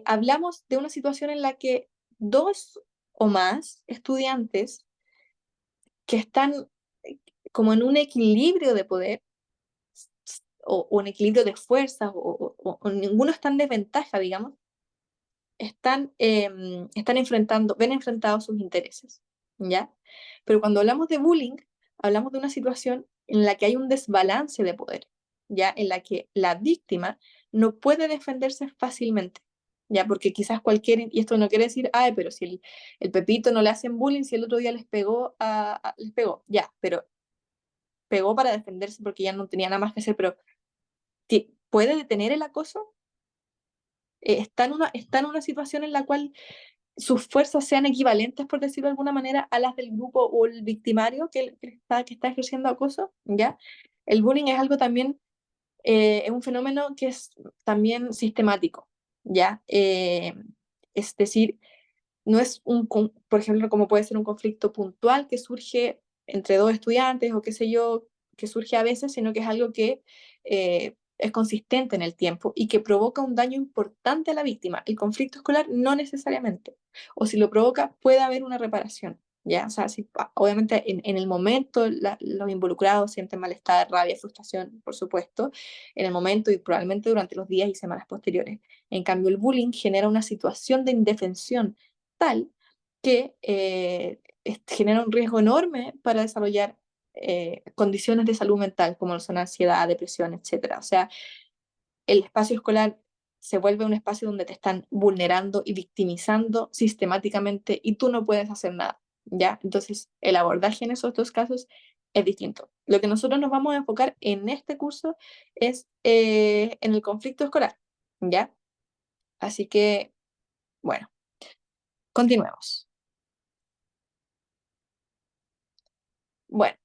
hablamos de una situación en la que dos o más estudiantes que están como en un equilibrio de poder o un equilibrio de fuerzas o ninguno está en desventaja, digamos, están ven enfrentados sus intereses, ¿ya? Pero cuando hablamos de bullying, hablamos de una situación en la que hay un desbalance de poder, ¿ya? En la que la víctima no puede defenderse fácilmente, ¿ya? Porque quizás y esto no quiere decir, ay, pero si el Pepito no le hacen bullying, si el otro día les pegó, les pegó, ya, pero pegó para defenderse porque ya no tenía nada más que hacer, pero ¿puede detener el acoso? Está en una situación en la cual sus fuerzas sean equivalentes, por decirlo de alguna manera, a las del grupo o el victimario que está ejerciendo acoso, ¿ya? El bullying es algo también, es un fenómeno que es también sistemático, ¿ya? Es decir, no es por ejemplo, como puede ser un conflicto puntual que surge entre dos estudiantes o qué sé yo, que surge a veces, sino que es algo que es consistente en el tiempo y que provoca un daño importante a la víctima. El conflicto escolar no necesariamente, o si lo provoca puede haber una reparación, ¿ya? O sea, si, obviamente en el momento los involucrados sienten malestar, rabia, frustración, por supuesto, en el momento y probablemente durante los días y semanas posteriores. En cambio, el bullying genera una situación de indefensión tal que genera un riesgo enorme para desarrollar condiciones de salud mental, como son ansiedad, depresión, etc. O sea, el espacio escolar se vuelve un espacio donde te están vulnerando y victimizando sistemáticamente y tú no puedes hacer nada, ¿ya? Entonces, el abordaje en esos dos casos es distinto. Lo que nosotros nos vamos a enfocar en este curso es en el conflicto escolar, ¿ya? Así que, bueno, continuemos. Bueno,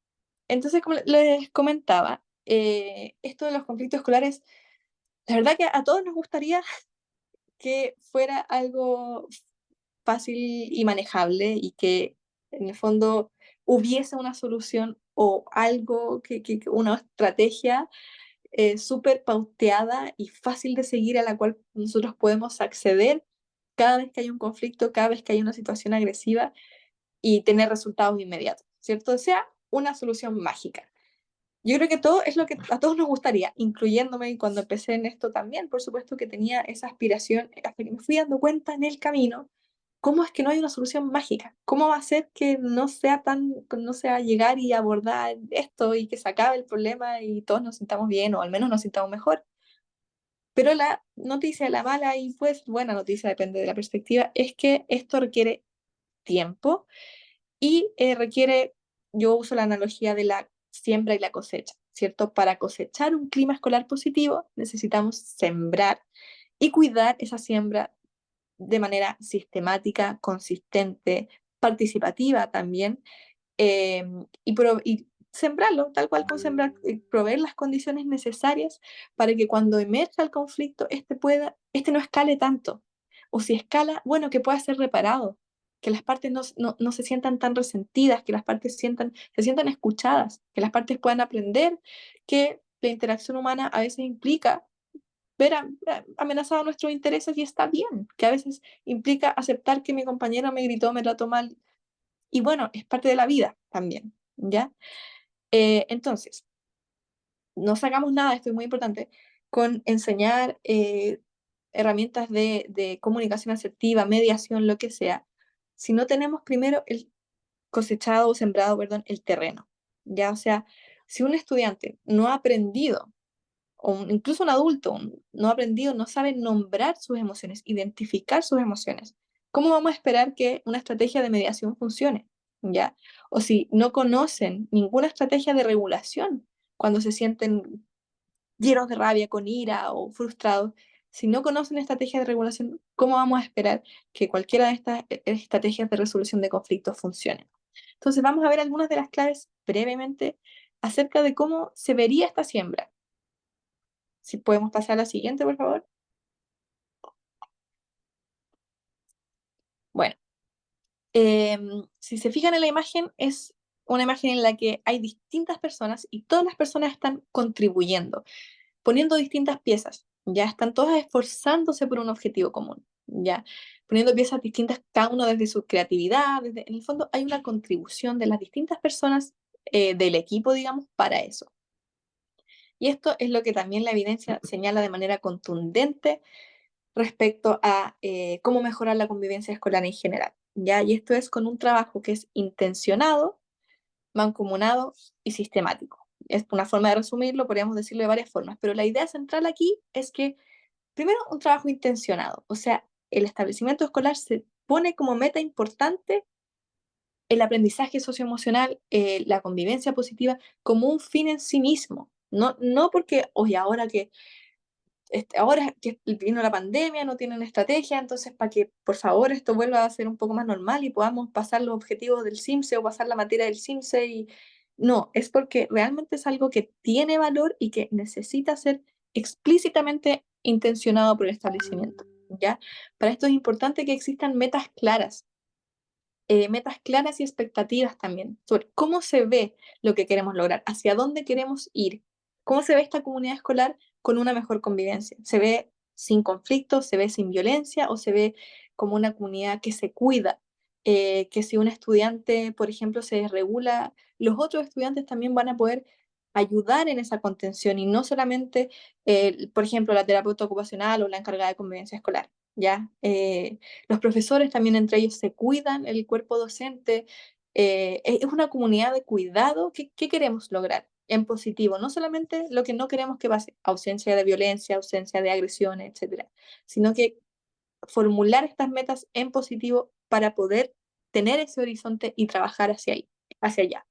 entonces, como les comentaba, esto de los conflictos escolares, la verdad que a todos nos gustaría que fuera algo fácil y manejable y que en el fondo hubiese una solución o algo, una estrategia súper pauteada y fácil de seguir a la cual nosotros podemos acceder cada vez que hay un conflicto, cada vez que hay una situación agresiva y tener resultados inmediatos, ¿cierto? O sea, una solución mágica. Yo creo que todo es lo que a todos nos gustaría, incluyéndome, y cuando empecé en esto también, por supuesto que tenía esa aspiración, hasta que me fui dando cuenta en el camino, cómo es que no hay una solución mágica, cómo va a ser que no sea llegar y abordar esto y que se acabe el problema y todos nos sintamos bien o al menos nos sintamos mejor. Pero la noticia, la mala y pues buena noticia, depende de la perspectiva, es que esto requiere tiempo y requiere, yo uso la analogía de la siembra y la cosecha, ¿cierto? Para cosechar un clima escolar positivo necesitamos sembrar y cuidar esa siembra de manera sistemática, consistente, participativa también, y sembrarlo, tal cual con sembrar, proveer las condiciones necesarias para que cuando emerja el conflicto, este no escale tanto. O si escala, bueno, que pueda ser reparado, que las partes no se sientan tan resentidas, que las partes se sientan escuchadas, que las partes puedan aprender que la interacción humana a veces implica ver amenazado nuestros intereses y está bien, que a veces implica aceptar que mi compañero me gritó, me trató mal, y bueno, es parte de la vida también, ¿ya? Entonces, no sacamos nada, esto es muy importante, con enseñar herramientas de comunicación asertiva, mediación, lo que sea, si no tenemos primero el cosechado o sembrado, perdón, el terreno, ¿ya? O sea, si un estudiante no ha aprendido o incluso un adulto no ha aprendido, no sabe nombrar sus emociones, identificar sus emociones, ¿cómo vamos a esperar que una estrategia de mediación funcione? ¿Ya? O si no conocen ninguna estrategia de regulación cuando se sienten llenos de rabia, con ira o frustrados, si no conocen estrategias de regulación, ¿cómo vamos a esperar que cualquiera de estas estrategias de resolución de conflictos funcione? Entonces vamos a ver algunas de las claves brevemente acerca de cómo se vería esta siembra. Si podemos pasar a la siguiente, por favor. Bueno, si se fijan en la imagen, es una imagen en la que hay distintas personas y todas las personas están contribuyendo, poniendo distintas piezas, ya están todas esforzándose por un objetivo común, ya poniendo piezas distintas, cada uno desde su creatividad, en el fondo hay una contribución de las distintas personas del equipo, digamos, para eso. Y esto es lo que también la evidencia señala de manera contundente respecto a cómo mejorar la convivencia escolar en general, ¿ya? Y esto es con un trabajo que es intencionado, mancomunado y sistemático. Es una forma de resumirlo, podríamos decirlo de varias formas, pero la idea central aquí es que, primero, un trabajo intencionado, o sea, el establecimiento escolar se pone como meta importante el aprendizaje socioemocional, la convivencia positiva, como un fin en sí mismo, no porque, oye, ahora que vino la pandemia, no tienen estrategia, entonces para que por favor esto vuelva a ser un poco más normal y podamos pasar los objetivos del CIMSE o pasar la materia del CIMSE no, es porque realmente es algo que tiene valor y que necesita ser explícitamente intencionado por el establecimiento, ¿ya? Para esto es importante que existan metas claras y expectativas también sobre cómo se ve lo que queremos lograr, hacia dónde queremos ir, cómo se ve esta comunidad escolar con una mejor convivencia. Se ve sin conflictos, se ve sin violencia o se ve como una comunidad que se cuida, que si un estudiante, por ejemplo, se desregula, los otros estudiantes también van a poder ayudar en esa contención y no solamente, por ejemplo, la terapeuta ocupacional o la encargada de convivencia escolar. ¿Ya? Los profesores también entre ellos se cuidan, el cuerpo docente, es una comunidad de cuidado. ¿Qué queremos lograr en positivo? No solamente lo que no queremos que pase, ausencia de violencia, ausencia de agresiones, etcétera, sino que formular estas metas en positivo para poder tener ese horizonte y trabajar hacia ahí, hacia allá.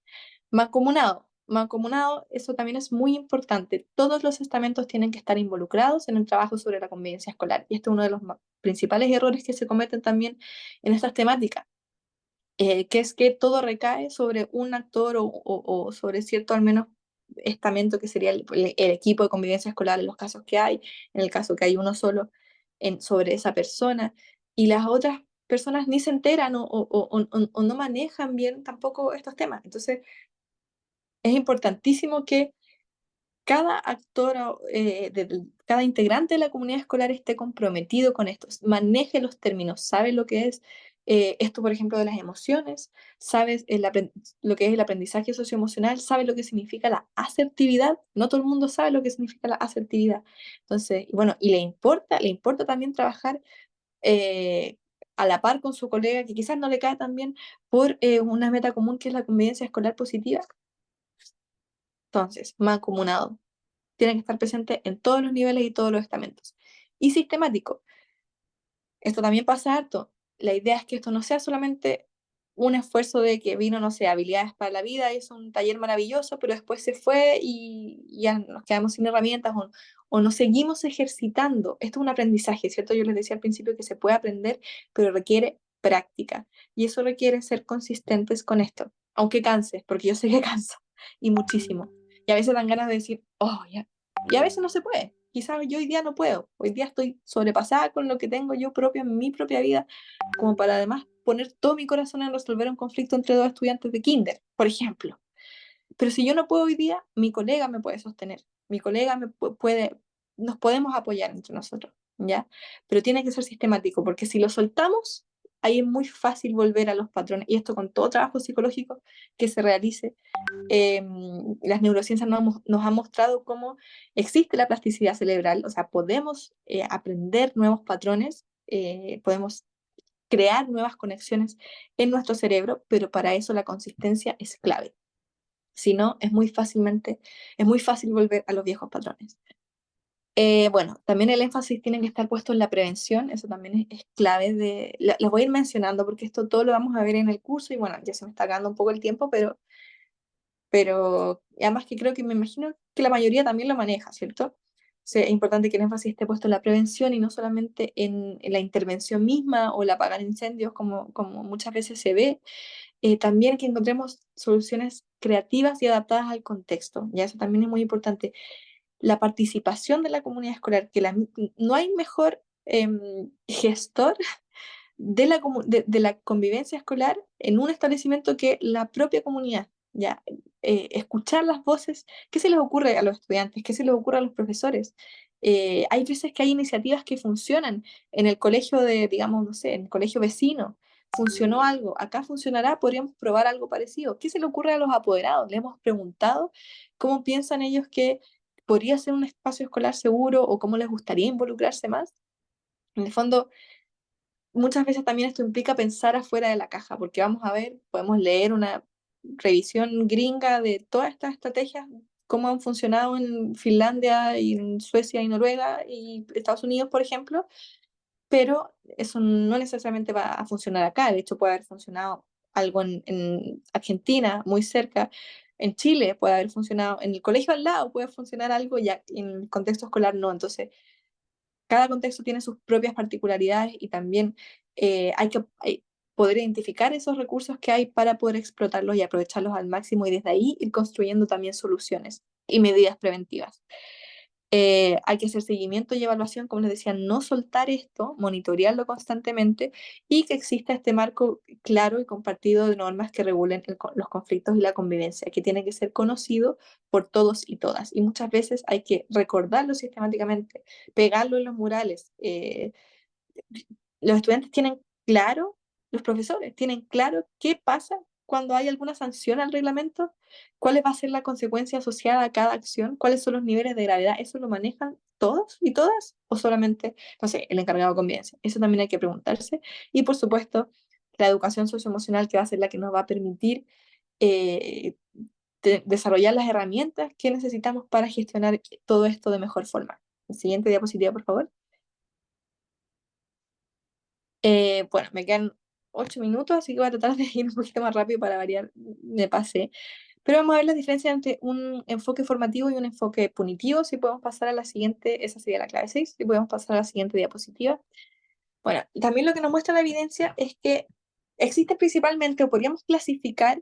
Mancomunado, eso también es muy importante. Todos los estamentos tienen que estar involucrados en el trabajo sobre la convivencia escolar. Y este es uno de los principales errores que se cometen también en estas temáticas, que es que todo recae sobre un actor o sobre cierto, al menos, estamento que sería el equipo de convivencia escolar en los casos que hay, en el caso que hay uno solo sobre esa persona, y las otras personas ni se enteran o no manejan bien tampoco estos temas. Entonces, es importantísimo que cada actor, cada integrante de la comunidad escolar esté comprometido con esto, maneje los términos, sabe lo que es esto, por ejemplo, de las emociones, sabe lo que es el aprendizaje socioemocional, sabe lo que significa la asertividad. No todo el mundo sabe lo que significa la asertividad. Entonces, bueno, y le importa también trabajar eh, a la par con su colega que quizás no le cae tan bien por una meta común que es la convivencia escolar positiva. Entonces, mancomunado tiene que estar presente en todos los niveles y todos los estamentos. Y sistemático. Esto también pasa harto. La idea es que esto no sea solamente un esfuerzo de que vino, no sé, habilidades para la vida, es un taller maravilloso, pero después se fue y ya nos quedamos sin herramientas o nos seguimos ejercitando. Esto es un aprendizaje, ¿cierto? Yo les decía al principio que se puede aprender, pero requiere práctica. Y eso requiere ser consistentes con esto, aunque canse, porque yo sé que cansa, y muchísimo. Y a veces dan ganas de decir, oh, ya. Y a veces no se puede. Quizás yo hoy día no puedo. Hoy día estoy sobrepasada con lo que tengo yo propio en mi propia vida, como para además poner todo mi corazón en resolver un conflicto entre dos estudiantes de kinder, por ejemplo. Pero si yo no puedo hoy día, mi colega me puede sostener. Mi colega puede, nos podemos apoyar entre nosotros, ¿ya? Pero tiene que ser sistemático, porque si lo soltamos, ahí es muy fácil volver a los patrones. Y esto con todo trabajo psicológico que se realice, las neurociencias nos han mostrado cómo existe la plasticidad cerebral, o sea, podemos aprender nuevos patrones, podemos crear nuevas conexiones en nuestro cerebro, pero para eso la consistencia es clave. Si no, es muy fácil volver a los viejos patrones. Bueno, también el énfasis tiene que estar puesto en la prevención, eso también es clave. Las voy a ir mencionando porque esto todo lo vamos a ver en el curso y bueno, ya se me está acabando un poco el tiempo, pero además que creo que me imagino que la mayoría también lo maneja, ¿cierto? O sea, es importante que el énfasis esté puesto en la prevención y no solamente en la intervención misma o el apagar incendios como muchas veces se ve. También que encontremos soluciones creativas y adaptadas al contexto, ya eso también es muy importante. La participación de la comunidad escolar, no hay mejor gestor de la convivencia escolar en un establecimiento que la propia comunidad, ¿ya? Escuchar las voces, qué se les ocurre a los estudiantes, qué se les ocurre a los profesores. Hay veces que hay iniciativas que funcionan en el colegio digamos, no sé, en el colegio vecino, funcionó algo, acá funcionará, podríamos probar algo parecido. ¿Qué se le ocurre a los apoderados? Le hemos preguntado cómo piensan ellos que podría ser un espacio escolar seguro o cómo les gustaría involucrarse más. En el fondo, muchas veces también esto implica pensar afuera de la caja, porque vamos a ver, podemos leer una revisión gringa de todas estas estrategias, cómo han funcionado en Finlandia y en Suecia y Noruega y Estados Unidos, por ejemplo, pero eso no necesariamente va a funcionar acá. De hecho, puede haber funcionado algo en Argentina, muy cerca. En Chile puede haber funcionado, en el colegio al lado puede funcionar algo, ya en el contexto escolar no. Entonces, cada contexto tiene sus propias particularidades y también hay que poder identificar esos recursos que hay para poder explotarlos y aprovecharlos al máximo y desde ahí ir construyendo también soluciones y medidas preventivas. Hay que hacer seguimiento y evaluación, como les decía, no soltar esto, monitorearlo constantemente y que exista este marco claro y compartido de normas que regulen los conflictos y la convivencia, que tiene que ser conocido por todos y todas. Y muchas veces hay que recordarlo sistemáticamente, pegarlo en los murales. Los estudiantes tienen claro, los profesores tienen claro qué pasa cuando hay alguna sanción al reglamento, cuál va a ser la consecuencia asociada a cada acción, cuáles son los niveles de gravedad. ¿Eso lo manejan todos y todas? ¿O solamente, no sé, el encargado de convivencia? Eso también hay que preguntarse. Y por supuesto, la educación socioemocional, que va a ser la que nos va a permitir eh, desarrollar las herramientas que necesitamos para gestionar todo esto de mejor forma. Siguiente diapositiva, por favor. Bueno, me quedan 8 minutos, así que voy a tratar de ir un poquito más rápido para variar, me pasé. Pero vamos a ver las diferencias entre un enfoque formativo y un enfoque punitivo. Si podemos pasar a la siguiente, esa sería la clave 6. Si podemos pasar a la siguiente diapositiva. Bueno, también lo que nos muestra la evidencia es que existen principalmente, o podríamos clasificar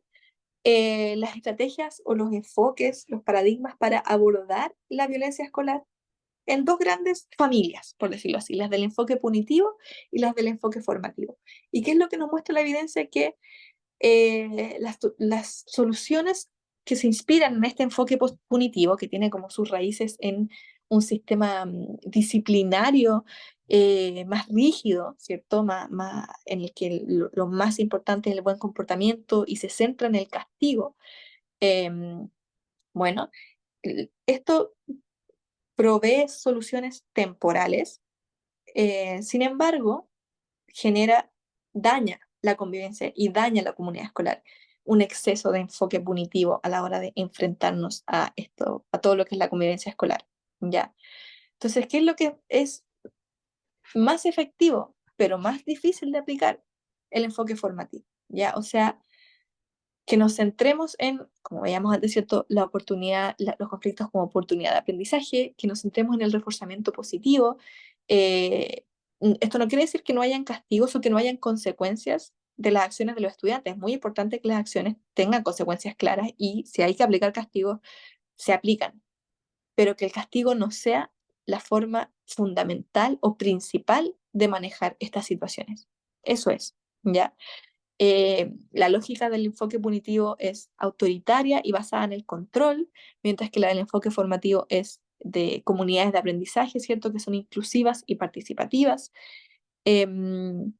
las estrategias o los enfoques, los paradigmas para abordar la violencia escolar en dos grandes familias, por decirlo así, las del enfoque punitivo y las del enfoque formativo. ¿Y qué es lo que nos muestra la evidencia? Que las soluciones que se inspiran en este enfoque punitivo, que tiene como sus raíces en un sistema disciplinario más rígido, ¿cierto? En el que lo más importante es el buen comportamiento y se centra en el castigo. Bueno, esto provee soluciones temporales, sin embargo, daña la convivencia y daña la comunidad escolar. Un exceso de enfoque punitivo a la hora de enfrentarnos a esto, a todo lo que es la convivencia escolar. ¿Ya? Entonces, ¿qué es lo que es más efectivo, pero más difícil de aplicar? El enfoque formativo. ¿Ya? O sea, que nos centremos en, como veíamos antes, ¿cierto? La oportunidad, los conflictos como oportunidad de aprendizaje, que nos centremos en el reforzamiento positivo. Eh, Esto no quiere decir que no hayan castigos o que no hayan consecuencias de las acciones de los estudiantes. Es muy importante que las acciones tengan consecuencias claras y si hay que aplicar castigos, se aplican, pero que el castigo no sea la forma fundamental o principal de manejar estas situaciones. Eso es, ¿ya? La lógica del enfoque punitivo es autoritaria y basada en el control, mientras que la del enfoque formativo es de comunidades de aprendizaje, ¿cierto? Que son inclusivas y participativas. El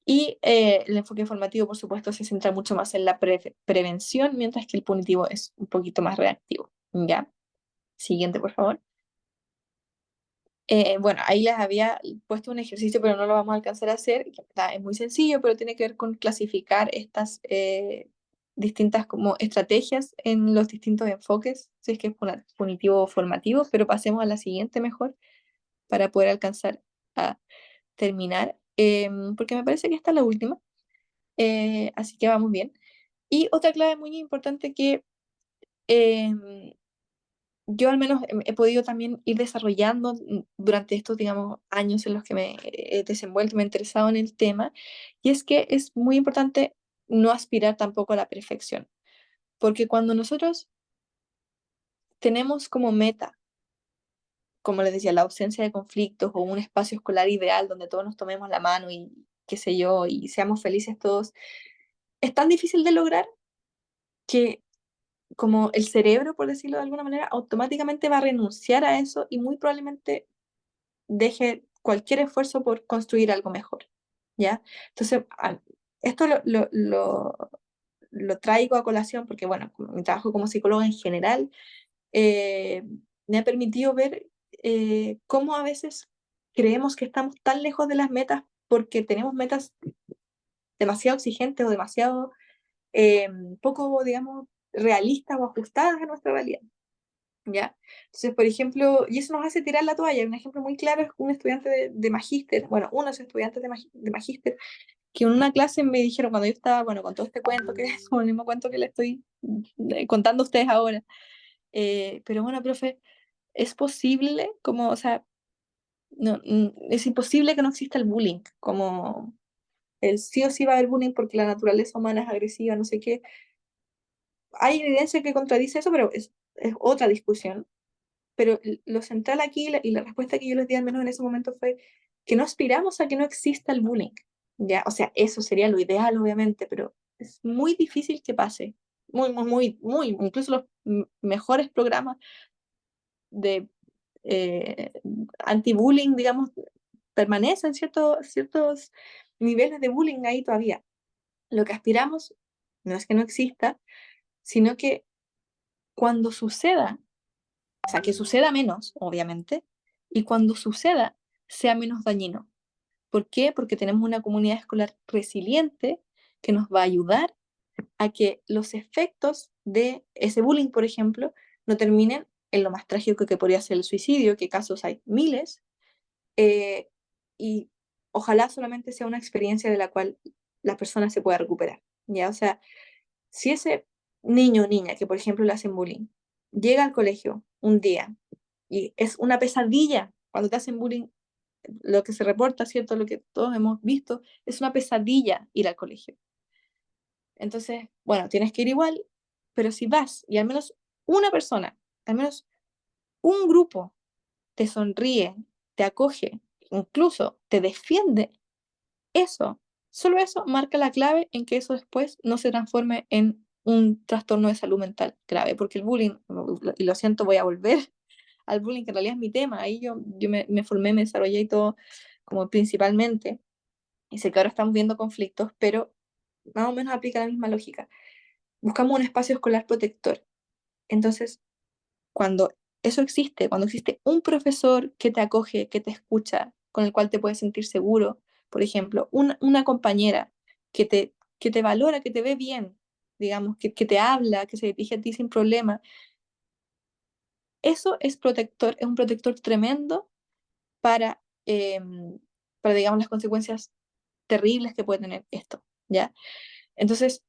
enfoque formativo, por supuesto, se centra mucho más en la prevención, mientras que el punitivo es un poquito más reactivo. ¿Ya? Siguiente, por favor. Bueno, ahí les había puesto un ejercicio, pero no lo vamos a alcanzar a hacer. Es muy sencillo, pero tiene que ver con clasificar estas distintas como estrategias en los distintos enfoques, si es que es punitivo o formativo, pero pasemos a la siguiente mejor para poder alcanzar a terminar, porque me parece que esta es la última, así que vamos bien. Y otra clave muy importante que em, yo al menos he podido también ir desarrollando durante estos, digamos, años en los que me he desenvuelto, me he interesado en el tema, y es que es muy importante no aspirar tampoco a la perfección, porque cuando nosotros tenemos como meta, como les decía, la ausencia de conflictos o un espacio escolar ideal donde todos nos tomemos la mano y qué sé yo, y seamos felices todos, es tan difícil de lograr que como el cerebro, por decirlo de alguna manera, automáticamente va a renunciar a eso y muy probablemente deje cualquier esfuerzo por construir algo mejor, ¿ya? Entonces, esto lo traigo a colación porque, bueno, mi trabajo como psicóloga en general eh, me ha permitido ver cómo a veces creemos que estamos tan lejos de las metas porque tenemos metas demasiado exigentes o demasiado poco, digamos, realistas o ajustadas a nuestra realidad. ¿Ya? Entonces, por ejemplo, y eso nos hace tirar la toalla. Un ejemplo muy claro es un estudiante de magíster, bueno, unos estudiantes de magíster, que en una clase me dijeron, cuando yo estaba, bueno, con todo este cuento, que es como el mismo cuento que le estoy contando a ustedes ahora, pero bueno, profe, es posible, como, o sea, no, es imposible que no exista el bullying, como el sí o sí va a haber bullying porque la naturaleza humana es agresiva, no sé qué. Hay evidencia que contradice eso, pero es otra discusión. pero lo central aquí y la respuesta que yo les di al menos en ese momento fue que no aspiramos a que no exista el bullying, ¿ya? O sea, eso sería lo ideal, obviamente, pero es muy difícil que pase. Muy, incluso los mejores programas de anti-bullying, digamos, permanecen ciertos niveles de bullying ahí todavía. Lo que aspiramos no es que no exista, sino que cuando suceda, o sea, que suceda menos, obviamente, y cuando suceda, sea menos dañino. ¿Por qué? Porque tenemos una comunidad escolar resiliente que nos va a ayudar a que los efectos de ese bullying, por ejemplo, no terminen en lo más trágico que podría ser el suicidio, que casos hay miles, eh, y ojalá solamente sea una experiencia de la cual la persona se pueda recuperar, ¿ya? O sea, si ese niño o niña que, por ejemplo, le hacen bullying, llega al colegio un día y es una pesadilla cuando te hacen bullying, lo que se reporta, ¿cierto? Lo que todos hemos visto, es una pesadilla ir al colegio. Entonces, bueno, tienes que ir igual, pero si vas y al menos una persona, al menos un grupo te sonríe, te acoge, incluso te defiende, eso, solo eso marca la clave en que eso después no se transforme en un trastorno de salud mental grave, porque el bullying, y lo siento, voy a volver al bullying, que en realidad es mi tema, ahí yo me formé, me desarrollé y todo como principalmente, y sé que ahora estamos viendo conflictos, pero más o menos aplica la misma lógica. Buscamos un espacio escolar protector. Entonces, cuando eso existe, cuando existe un profesor que te acoge, que te escucha, con el cual te puedes sentir seguro, por ejemplo, una compañera que te valora, que te ve bien, digamos, que te habla, que se dirige a ti sin problema, eso es protector, es un protector tremendo para, digamos, las consecuencias terribles que puede tener esto, ¿ya? Entonces,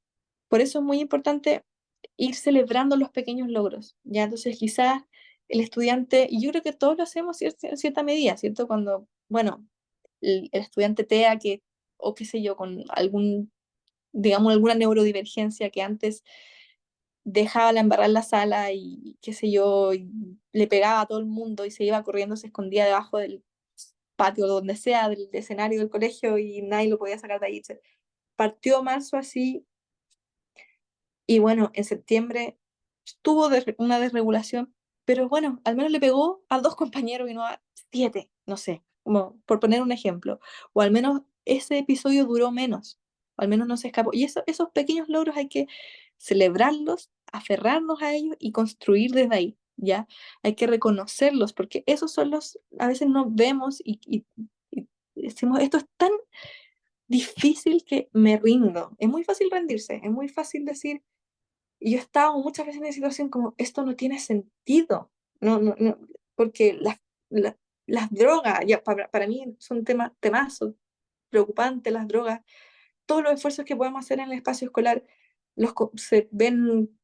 por eso es muy importante ir celebrando los pequeños logros, ¿ya? Entonces, quizás el estudiante, y yo creo que todos lo hacemos en cierta medida, ¿cierto? Cuando, bueno, el estudiante TEA que, o qué sé yo, con algún, digamos, alguna neurodivergencia que antes dejaba la embarrar en la sala y qué sé yo, y le pegaba a todo el mundo y se iba corriendo, se escondía debajo del patio, donde sea, del escenario del colegio y nadie lo podía sacar de ahí. Partió marzo así y bueno, en septiembre tuvo una desregulación, pero bueno, al menos le pegó a dos compañeros y no a siete, no sé, como por poner un ejemplo. O al menos ese episodio duró menos, o al menos no se escapó. Y esos pequeños logros hay que celebrarlos, aferrarnos a ellos y construir desde ahí, ¿ya? Hay que reconocerlos, porque esos son los, a veces nos vemos y decimos, esto es tan difícil que me rindo. Es muy fácil rendirse, es muy fácil decir, y yo he estado muchas veces en una situación como, esto no tiene sentido, no, porque las drogas, ya para mí son temazos preocupantes las drogas, todos los esfuerzos que podemos hacer en el espacio escolar se ven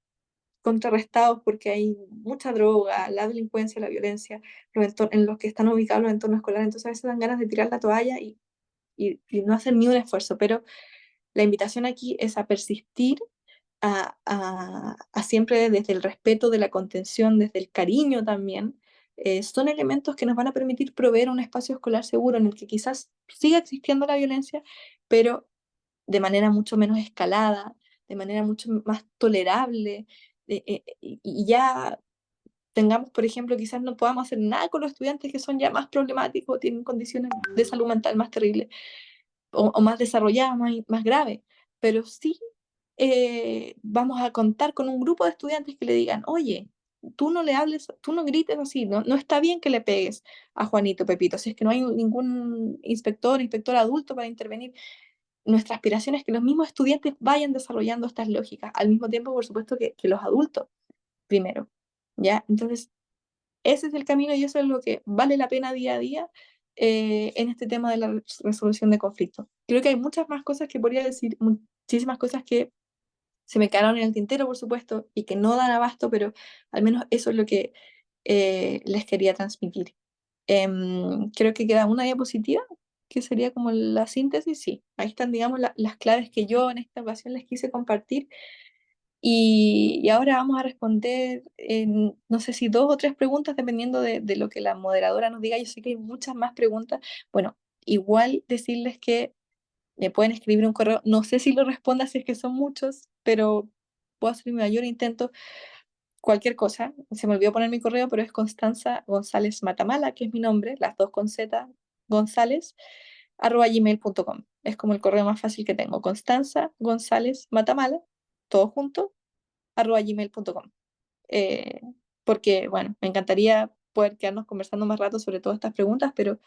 contrarrestados porque hay mucha droga, la delincuencia, la violencia, en los que están ubicados los entornos escolares, entonces a veces dan ganas de tirar la toalla y no hacer ni un esfuerzo, pero la invitación aquí es a persistir, a siempre desde el respeto, de la contención, desde el cariño también. Son elementos que nos van a permitir proveer un espacio escolar seguro en el que quizás siga existiendo la violencia, pero de manera mucho menos escalada, de manera mucho más tolerable, y ya tengamos, por ejemplo, quizás no podamos hacer nada con los estudiantes que son ya más problemáticos, tienen condiciones de salud mental más terribles o más desarrolladas, más graves, pero sí vamos a contar con un grupo de estudiantes que le digan, oye, tú no le hables, tú no grites así, no está bien que le pegues a Juanito, Pepito, si es que no hay ningún inspector adulto para intervenir. Nuestra aspiración es que los mismos estudiantes vayan desarrollando estas lógicas, al mismo tiempo, por supuesto, que los adultos primero, ¿ya? Entonces, ese es el camino y eso es lo que vale la pena día a día en este tema de la resolución de conflictos. Creo que hay muchas más cosas que podría decir, muchísimas cosas que se me quedaron en el tintero, por supuesto, y que no dan abasto, pero al menos eso es lo que les quería transmitir. Creo que queda una diapositiva, que sería como la síntesis, sí. Ahí están, digamos, las claves que yo en esta ocasión les quise compartir. Y ahora vamos a responder, no sé si 2 o 3 preguntas, dependiendo de lo que la moderadora nos diga. Yo sé que hay muchas más preguntas. Bueno, igual decirles que me pueden escribir un correo. No sé si lo responda si es que son muchos, pero puedo hacer mi mayor intento. Cualquier cosa. Se me olvidó poner mi correo, pero es Constanza González Matamala, que es mi nombre, las dos con Z, González, @gmail.com. Es como el correo más fácil que tengo. Constanza González Matamala, todo junto, @gmail.com. Eh, Porque, bueno, me encantaría poder quedarnos conversando más rato sobre todas estas preguntas, pero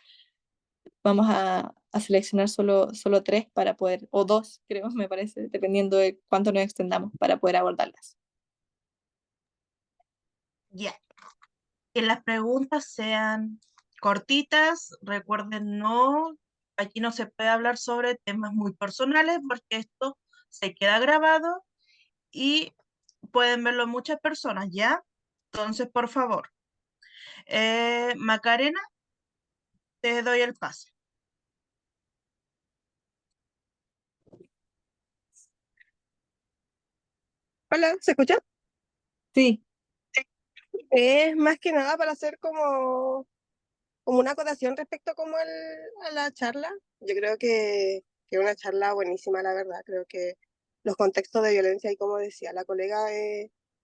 vamos a seleccionar solo 3 para poder, o 2, creo, me parece, dependiendo de cuánto nos extendamos para poder abordarlas. Ya. Que las preguntas sean cortitas. Recuerden, no, aquí no se puede hablar sobre temas muy personales porque esto se queda grabado y pueden verlo muchas personas, ¿ya? Entonces, por favor, Macarena, te doy el pase. Hola, ¿se escucha? Sí, Es más que nada para hacer como una acotación respecto como a la charla. Yo creo que es una charla buenísima, la verdad. Creo que los contextos de violencia y como decía la colega,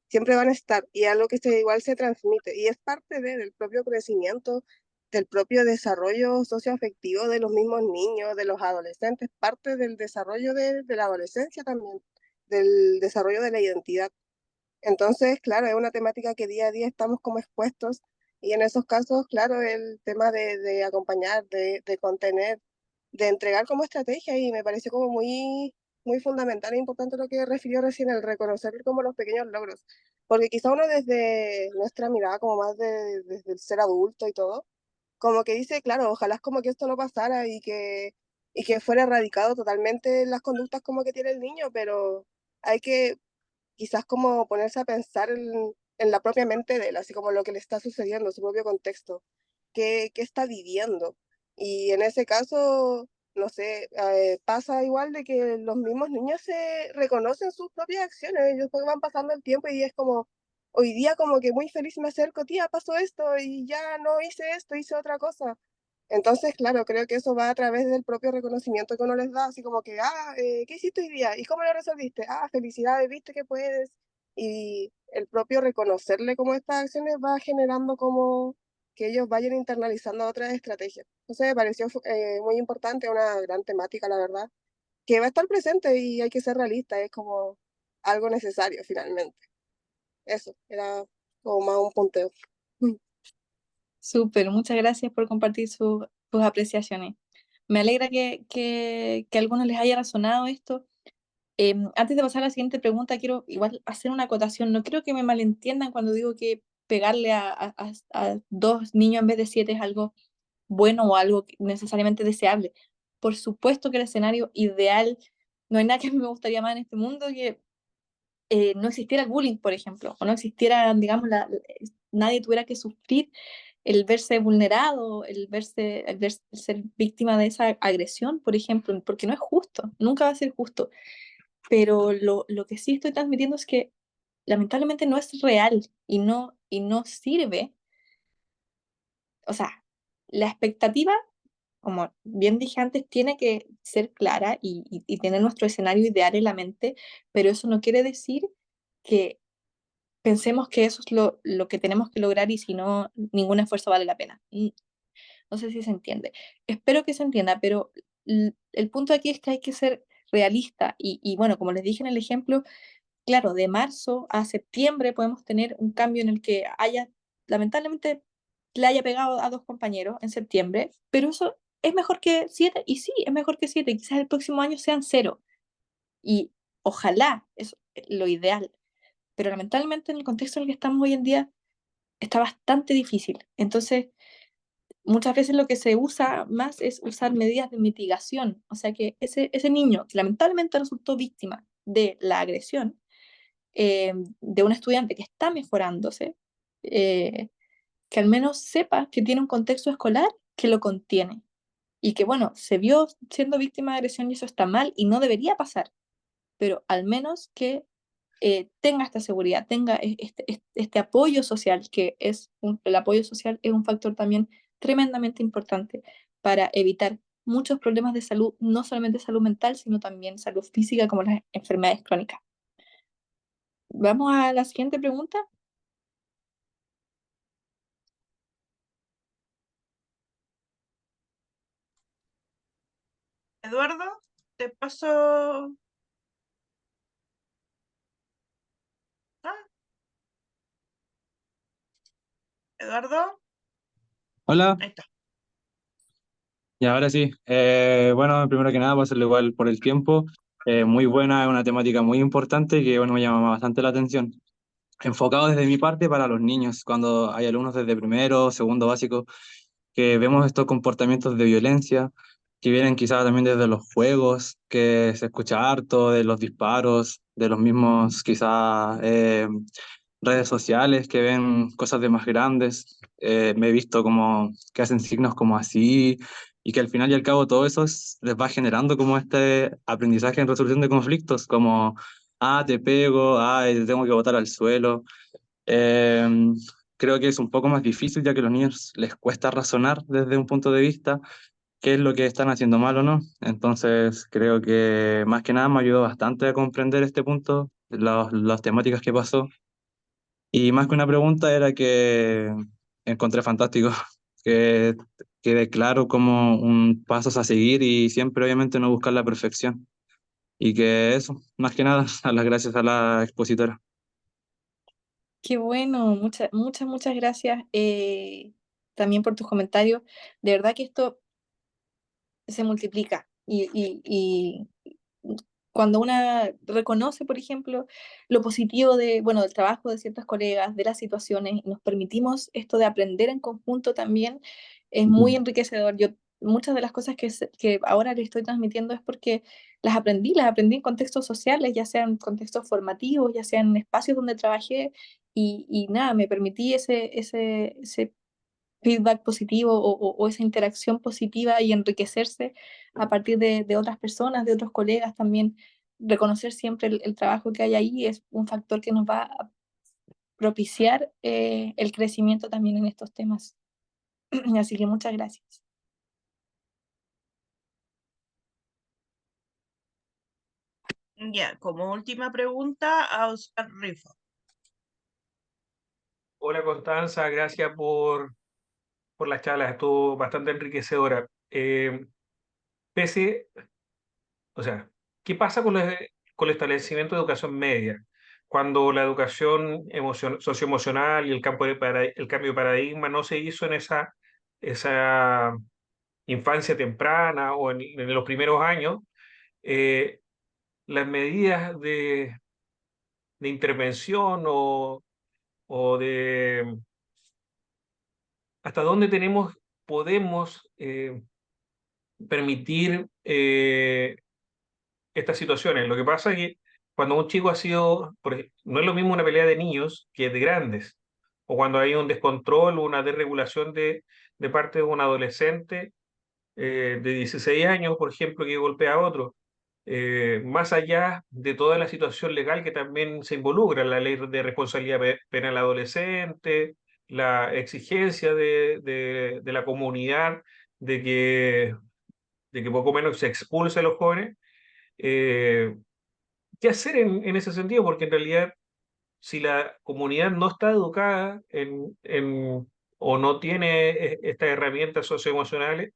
siempre van a estar y algo que igual se transmite y es parte del propio crecimiento, del propio desarrollo socioafectivo de los mismos niños, de los adolescentes, parte del desarrollo de la adolescencia también, del desarrollo de la identidad. Entonces, claro, es una temática que día a día estamos como expuestos y en esos casos, claro, el tema de acompañar, de contener, de entregar como estrategia y me pareció como muy fundamental e importante lo que refirió recién, el reconocer como los pequeños logros, porque quizá uno desde nuestra mirada como más desde el ser adulto y todo, como que dice, claro, ojalá es como que esto no pasara y que fuera erradicado totalmente las conductas como que tiene el niño, pero hay que quizás como ponerse a pensar en la propia mente de él, así como lo que le está sucediendo, su propio contexto, qué está viviendo. Y en ese caso, no sé, pasa igual de que los mismos niños se reconocen sus propias acciones, ellos van pasando el tiempo y es como, hoy día como que muy feliz me acerco, tía, pasó esto y ya no hice esto, hice otra cosa. Entonces, claro, creo que eso va a través del propio reconocimiento que uno les da, así como que, ¿qué hiciste hoy día? ¿Y cómo lo resolviste? Felicidades, viste que puedes. Y el propio reconocerle como estas acciones va generando como que ellos vayan internalizando otras estrategias. Entonces, me pareció muy importante, una gran temática, la verdad, que va a estar presente y hay que ser realista, es como algo necesario finalmente. Eso, era como más un punteo. súper, muchas gracias por compartir sus apreciaciones. Me alegra que a algunos les haya resonado esto. Antes de pasar a la siguiente pregunta, quiero igual hacer una acotación. No creo que me malentiendan cuando digo que pegarle a 2 niños en vez de 7 es algo bueno o algo necesariamente deseable. Por supuesto que el escenario ideal, no hay nada que a mí me gustaría más en este mundo que no existiera el bullying, por ejemplo, o no existiera, digamos, nadie tuviera que sufrir el verse vulnerado, el ser víctima de esa agresión, por ejemplo, porque no es justo, nunca va a ser justo. Pero lo que sí estoy transmitiendo es que lamentablemente no es real y no sirve. O sea, la expectativa, como bien dije antes, tiene que ser clara y tener nuestro escenario ideal en la mente, pero eso no quiere decir que pensemos que eso es lo que tenemos que lograr y si no, ningún esfuerzo vale la pena. No sé si se entiende. Espero que se entienda, pero el punto aquí es que hay que ser realista y bueno, como les dije en el ejemplo, claro, de marzo a septiembre podemos tener un cambio en el que lamentablemente, le haya pegado a 2 compañeros en septiembre, pero eso es mejor que 7, y sí, es mejor que 7, quizás el próximo año sean 0, y ojalá, es lo ideal, pero lamentablemente en el contexto en el que estamos hoy en día está bastante difícil. Entonces, muchas veces lo que se usa más es usar medidas de mitigación, o sea que ese niño que lamentablemente resultó víctima de la agresión, de un estudiante que está mejorándose, eh, que al menos sepa que tiene un contexto escolar que lo contiene y que, bueno, se vio siendo víctima de agresión y eso está mal y no debería pasar, pero al menos que tenga esta seguridad, tenga este apoyo social, el apoyo social es un factor también tremendamente importante para evitar muchos problemas de salud, no solamente salud mental, sino también salud física, como las enfermedades crónicas. Vamos a la siguiente pregunta. Eduardo, te paso. Ah, Eduardo, Hola, ahí está. y ahora sí. Bueno, primero que nada, pasarle igual por el tiempo. Muy buena, es una temática muy importante que bueno, me llama bastante la atención. Enfocado desde mi parte para los niños, cuando hay alumnos desde primero, segundo básico, que vemos estos comportamientos de violencia, que vienen quizás también desde los juegos, que se escucha harto, de los disparos, de los mismos quizás redes sociales que ven cosas de más grandes. Me he visto como que hacen signos como así y que al final y al cabo todo eso les va generando como este aprendizaje en resolución de conflictos, como, ah, te pego, ah, te tengo que botar al suelo. Eh, Creo que es un poco más difícil ya que a los niños les cuesta razonar desde un punto de vista qué es lo que están haciendo mal o no. Entonces creo que más que nada me ayudó bastante a comprender este punto, las temáticas que pasó. Y más que una pregunta era que encontré fantástico que quede claro como un pasos a seguir y siempre obviamente no buscar la perfección. Y que eso, más que nada, a las gracias a la expositora. Qué bueno, muchas gracias también por tus comentarios. De verdad que esto se multiplica y cuando una reconoce, por ejemplo, lo positivo bueno, del trabajo de ciertos colegas, de las situaciones, y nos permitimos esto de aprender en conjunto también, es muy enriquecedor. Muchas de las cosas que ahora le estoy transmitiendo es porque las aprendí en contextos sociales, ya sean contextos formativos, ya sean en espacios donde trabajé, y nada, me permití ese feedback positivo o esa interacción positiva y enriquecerse a partir de otras personas, de otros colegas también. Reconocer siempre el trabajo que hay ahí es un factor que nos va a propiciar el crecimiento también en estos temas. Así que muchas gracias. Ya, como última pregunta a Oscar Rifo. Hola Constanza, gracias por la charla, estuvo bastante enriquecedora. Pese, o sea, ¿qué pasa con el establecimiento de educación media? Cuando la educación socioemocional y el cambio de paradigma no se hizo en esa infancia temprana o en los primeros años, eh, las medidas de intervención o de hasta dónde podemos permitir estas situaciones. Lo que pasa es que cuando un chico no es lo mismo una pelea de niños que de grandes, o cuando hay un descontrol o una desregulación de parte de un adolescente de 16 años, por ejemplo, que golpea a otro. Más allá de toda la situación legal que también se involucra, la ley de responsabilidad penal adolescente, la exigencia de la comunidad de que poco menos se expulse a los jóvenes. eh, ¿Qué hacer en ese sentido? Porque en realidad, si la comunidad no está educada o no tiene estas herramientas socioemocionales,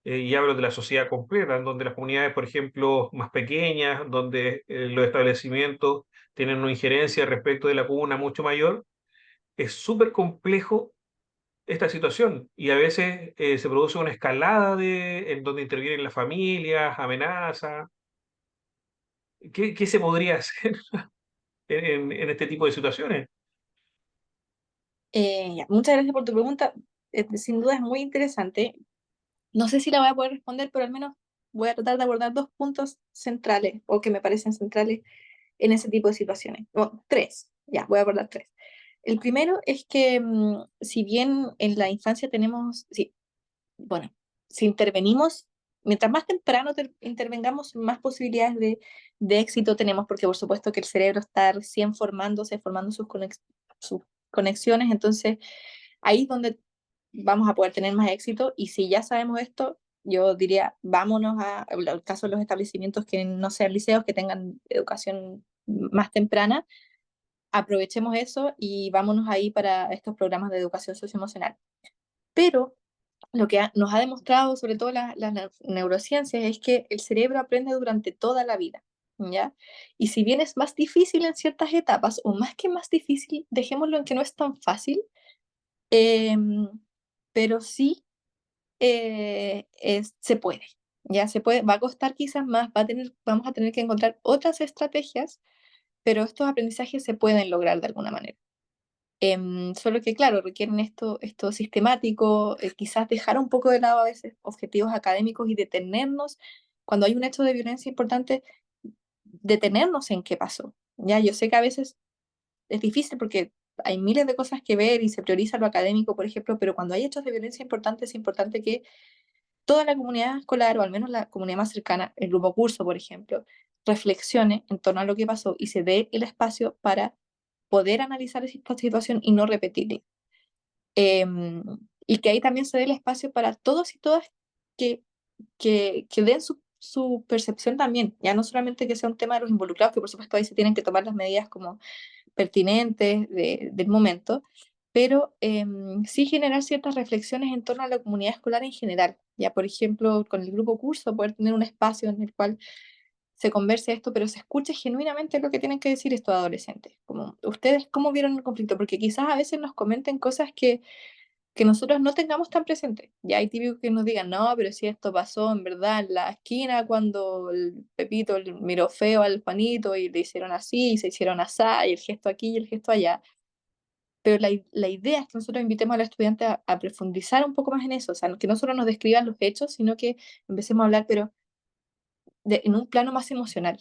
y hablo de la sociedad completa, en donde las comunidades, por ejemplo, más pequeñas, donde los establecimientos tienen una injerencia respecto de la comuna mucho mayor, es súper complejo esta situación y a veces se produce una escalada en donde intervienen las familias, amenazas. ¿Qué se podría hacer en este tipo de situaciones? Muchas gracias por tu pregunta. Sin duda es muy interesante. No sé si la voy a poder responder, pero al menos voy a tratar de abordar dos puntos centrales o que me parecen centrales en ese tipo de situaciones. Bueno, tres, ya, voy a abordar tres. El primero es que si bien en la infancia tenemos, sí, bueno, si intervenimos mientras más temprano intervengamos, más posibilidades de éxito tenemos, porque por supuesto que el cerebro está recién formándose, formando sus conexiones, entonces ahí es donde vamos a poder tener más éxito. Y si ya sabemos esto, yo diría, vámonos a, en el caso de los establecimientos que no sean liceos, que tengan educación más temprana, aprovechemos eso y vámonos ahí para estos programas de educación socioemocional. Pero lo que nos ha demostrado, sobre todo las neurociencias, es que el cerebro aprende durante toda la vida, ¿ya? Y si bien es más difícil en ciertas etapas, o más que más difícil, dejémoslo en que no es tan fácil, pero sí se puede, ya se puede, va a costar quizás más, vamos a tener que encontrar otras estrategias, pero estos aprendizajes se pueden lograr de alguna manera. Solo que, claro, requieren esto sistemático, quizás dejar un poco de lado a veces objetivos académicos y detenernos, cuando hay un hecho de violencia importante, detenernos en qué pasó. Ya, yo sé que a veces es difícil porque hay miles de cosas que ver y se prioriza lo académico, por ejemplo, pero cuando hay hechos de violencia importantes, es importante que toda la comunidad escolar, o al menos la comunidad más cercana, el grupo curso, por ejemplo, reflexione en torno a lo que pasó y se dé el espacio para poder analizar esta situación y no repetirla. Y que ahí también se dé el espacio para todos y todas que den su percepción también, ya no solamente que sea un tema de los involucrados, que por supuesto ahí se tienen que tomar las medidas como pertinentes del momento, pero sí generar ciertas reflexiones en torno a la comunidad escolar en general. Ya, por ejemplo, con el grupo curso, poder tener un espacio en el cual se converse esto, pero se escuche genuinamente lo que tienen que decir estos adolescentes. Como, ¿ustedes cómo vieron el conflicto? Porque quizás a veces nos comenten cosas que nosotros no tengamos tan presentes. Ya hay típicos que nos digan, no, pero si esto pasó en verdad en la esquina cuando el Pepito miró feo al Juanito y le hicieron así, y se hicieron así, y el gesto aquí y el gesto allá. Pero la idea es que nosotros invitemos al estudiante a profundizar un poco más en eso, o sea, que no solo nos describan los hechos, sino que empecemos a hablar, pero en un plano más emocional.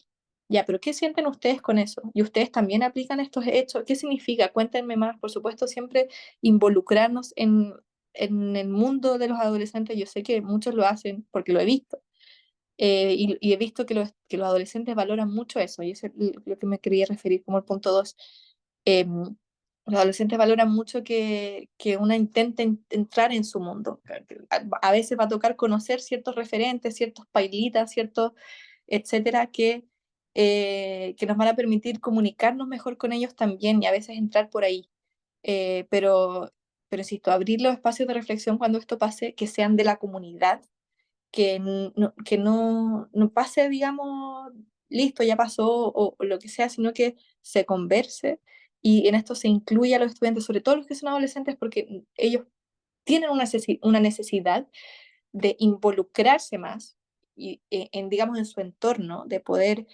Ya, pero ¿qué sienten ustedes con eso? ¿Y ustedes también aplican estos hechos? ¿Qué significa? Cuéntenme más. Por supuesto, siempre involucrarnos en el mundo de los adolescentes. Yo sé que muchos lo hacen porque lo he visto. Y he visto que los adolescentes valoran mucho eso, y eso es lo que me quería referir como el punto 2. Los adolescentes valoran mucho que una intente entrar en su mundo. A veces va a tocar conocer ciertos referentes, ciertos pailitas, ciertos, etcétera, que nos van a permitir comunicarnos mejor con ellos también y a veces entrar por ahí. Pero insisto, abrir los espacios de reflexión cuando esto pase, que sean de la comunidad, que no pase, digamos, listo, ya pasó o lo que sea, sino que se converse y en esto se incluye a los estudiantes, sobre todo los que son adolescentes, porque ellos tienen una necesidad de involucrarse más y, digamos, en su entorno, de poder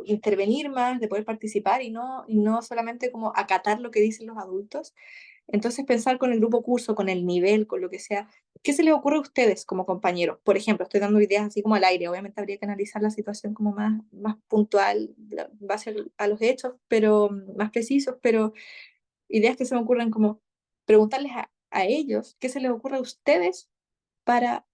intervenir más, de poder participar y no solamente como acatar lo que dicen los adultos. Entonces, pensar con el grupo curso, con el nivel, con lo que sea, ¿qué se les ocurre a ustedes como compañeros? Por ejemplo, estoy dando ideas así como al aire, obviamente habría que analizar la situación como más puntual, en base a los hechos, pero más precisos, pero ideas que se me ocurren como preguntarles a ellos qué se les ocurre a ustedes para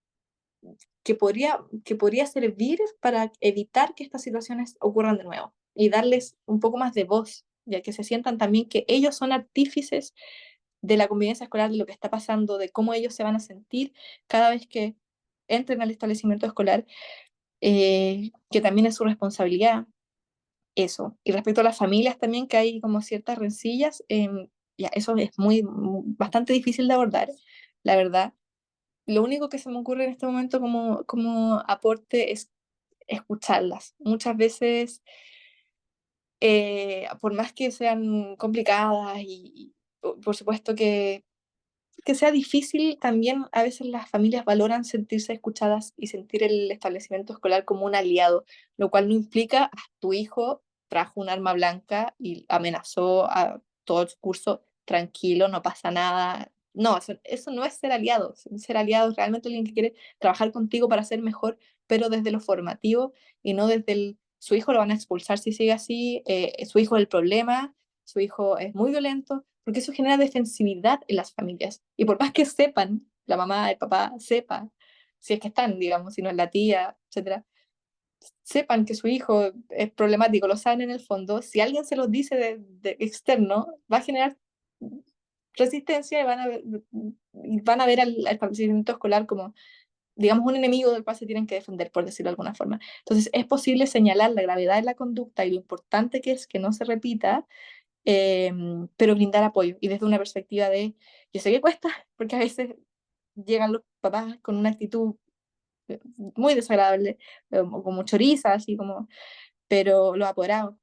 que podría servir para evitar que estas situaciones ocurran de nuevo y darles un poco más de voz, ya que se sientan también que ellos son artífices de la convivencia escolar, de lo que está pasando, de cómo ellos se van a sentir cada vez que entren al establecimiento escolar, que también es su responsabilidad, eso. Y respecto a las familias también, que hay como ciertas rencillas, ya, eso es bastante difícil de abordar, la verdad. Lo único que se me ocurre en este momento como aporte es escucharlas. Muchas veces, por más que sean complicadas y por supuesto que sea difícil, también a veces las familias valoran sentirse escuchadas y sentir el establecimiento escolar como un aliado, lo cual no implica tu hijo trajo un arma blanca y amenazó a todo el curso, tranquilo, no pasa nada. No, eso no es ser aliados. Ser aliados es realmente alguien que quiere trabajar contigo para ser mejor, pero desde lo formativo y no desde su hijo lo van a expulsar si sigue así, su hijo es el problema, su hijo es muy violento, porque eso genera defensividad en las familias. Y por más que sepan, la mamá, el papá sepa si es que están, digamos, si no es la tía, etcétera, sepan que su hijo es problemático, lo saben en el fondo, si alguien se los dice de externo, va a generar resistencia y van a ver al establecimiento escolar como, digamos, un enemigo del cual se tienen que defender, por decirlo de alguna forma. Entonces, es posible señalar la gravedad de la conducta y lo importante que es que no se repita, pero brindar apoyo y desde una perspectiva de, yo sé que cuesta, porque a veces llegan los papás con una actitud muy desagradable, como choriza, así como, pero los apoderados,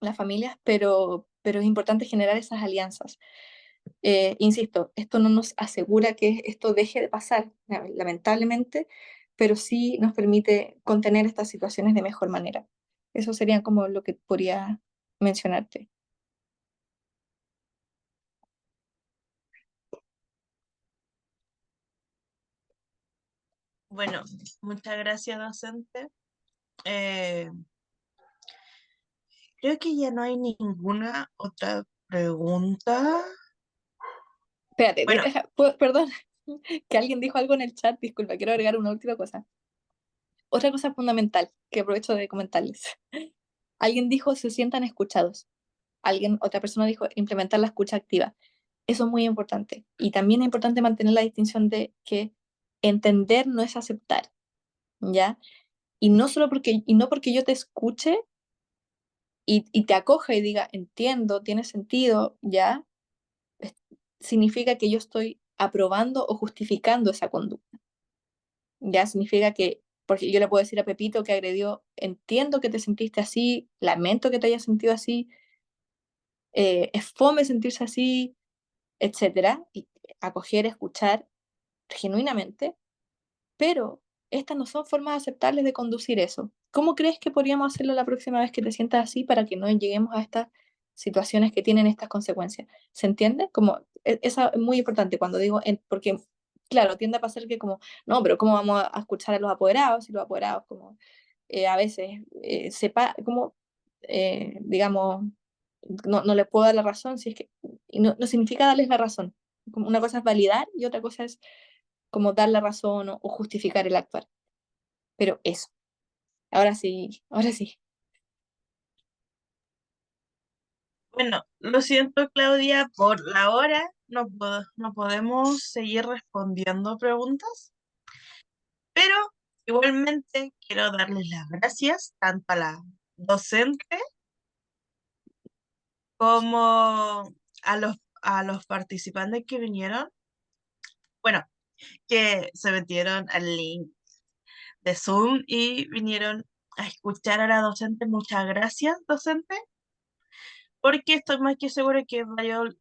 las familias, pero es importante generar esas alianzas. Insisto, esto no nos asegura que esto deje de pasar, lamentablemente, pero sí nos permite contener estas situaciones de mejor manera. Eso sería como lo que podría mencionarte. Bueno, muchas gracias, docente. Eh, Creo que ya no hay ninguna otra pregunta. Espérate, Bueno, perdón, que alguien dijo algo en el chat, disculpa, quiero agregar una última cosa. Otra cosa fundamental que aprovecho de comentarles. Alguien dijo se sientan escuchados. Otra persona dijo implementar la escucha activa. Eso es muy importante. Y también es importante mantener la distinción de que entender no es aceptar, ¿ya? Y no porque yo te escuche y te acoja y diga entiendo, tiene sentido, ¿ya? Es- Significa que yo estoy aprobando o justificando esa conducta. Ya significa que, porque yo le puedo decir a Pepito que agredió, entiendo que te sentiste así, lamento que te hayas sentido así, es fome sentirse así, etcétera, y acoger, escuchar genuinamente, pero estas no son formas aceptables de conducir eso. ¿Cómo crees que podríamos hacerlo la próxima vez que te sientas así para que no lleguemos a estas situaciones que tienen estas consecuencias? ¿Se entiende? Como, esa es muy importante cuando digo, porque, claro, tiende a pasar que como, no, pero ¿cómo vamos a escuchar a los apoderados? Y los apoderados como a veces como, digamos, no les puedo dar la razón, si es que, y no significa darles la razón. Como una cosa es validar y otra cosa es como dar la razón o justificar el actuar. Pero eso, ahora sí, ahora sí. bueno, lo siento, Claudia, por la hora no podemos seguir respondiendo preguntas, pero igualmente quiero darles las gracias tanto a la docente como a los participantes que vinieron, bueno, que se metieron al link de Zoom y vinieron a escuchar a la docente. Muchas gracias, docente, porque estoy más que segura que varios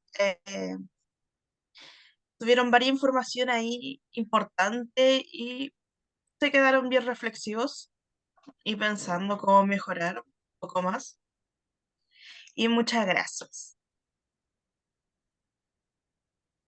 tuvieron varias información ahí importante y se quedaron bien reflexivos y pensando cómo mejorar un poco más. Y muchas gracias.